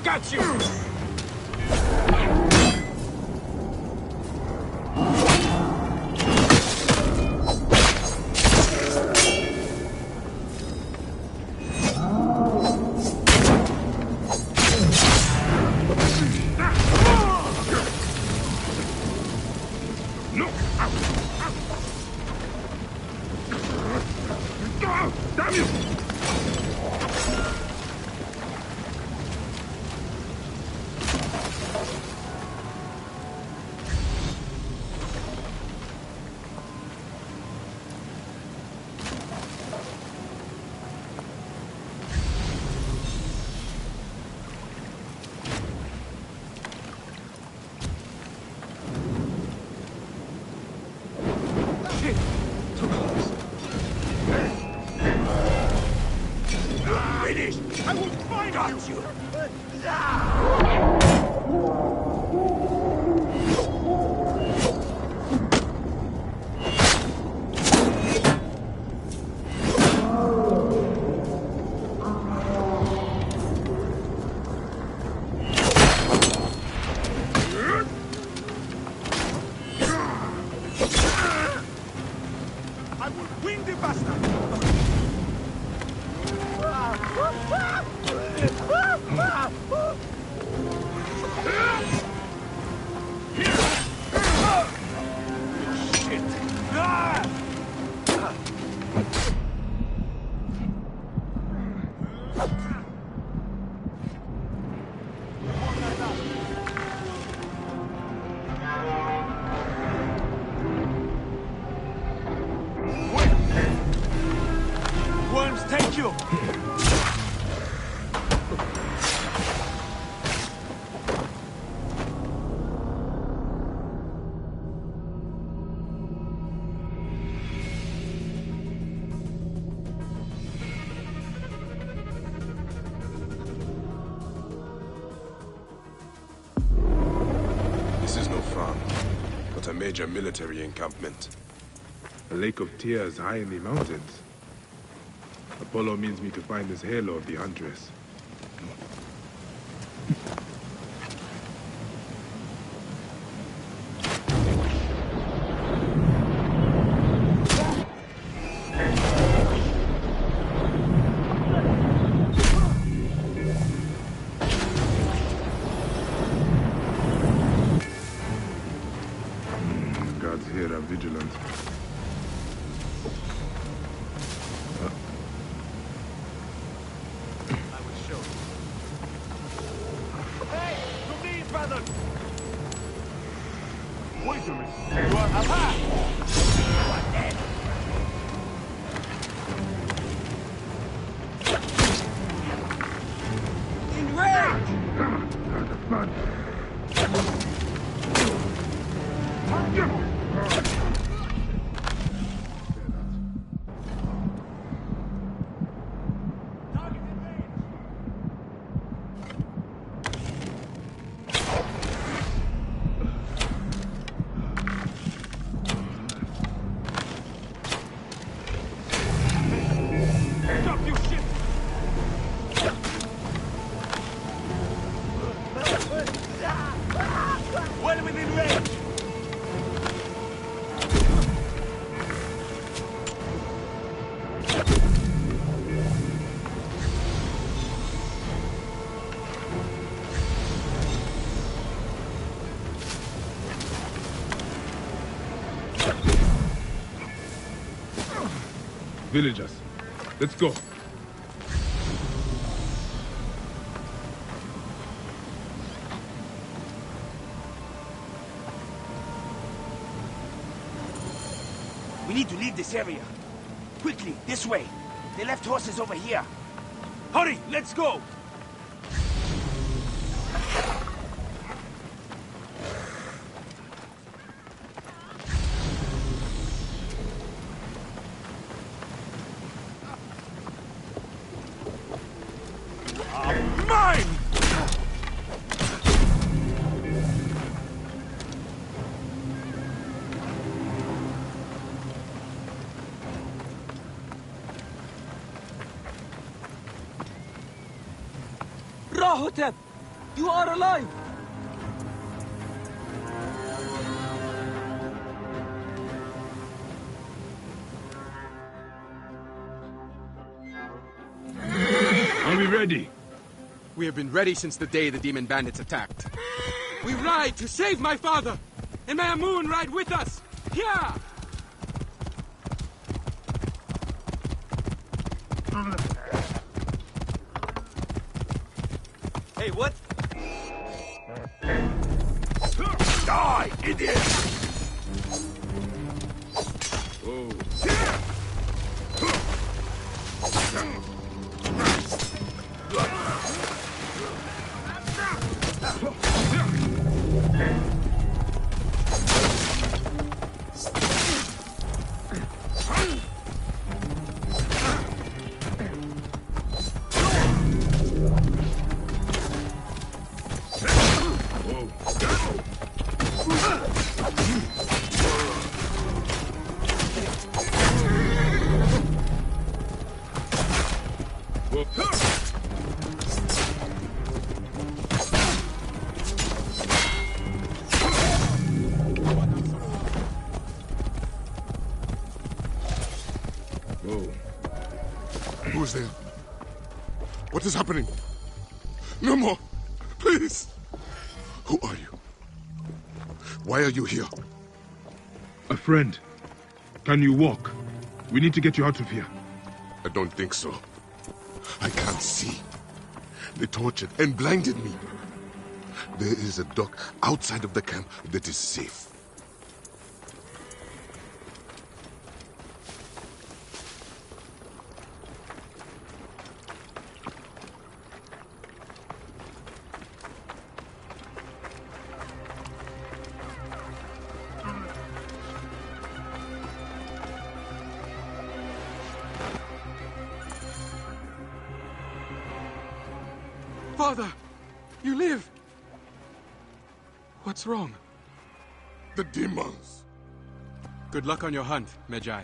Got you! Damn you! I will find you! I will win the bastard! Worms, take you! This is no farm, but a major military encampment. A lake of tears high in the mountains. Apollo means me to find this halo of the Huntress. Guards here are vigilant. villagers. Let's go. We need to leave this area. Quickly, this way. They left horses over here. Hurry, let's go! Mine! Rahotep! You are alive! Are we ready? We have been ready since the day the demon bandits attacked. We ride to save my father! And may Amun ride with us! Here! Hey, what? Die, idiot! Oh. Who's there? What is happening? No more! Please! Who are you? Why are you here? A friend. Can you walk? We need to get you out of here. I don't think so. I can't see. They tortured and blinded me. There is a dock outside of the camp that is safe. Father! You live! What's wrong? The demons! Good luck on your hunt, Medjay.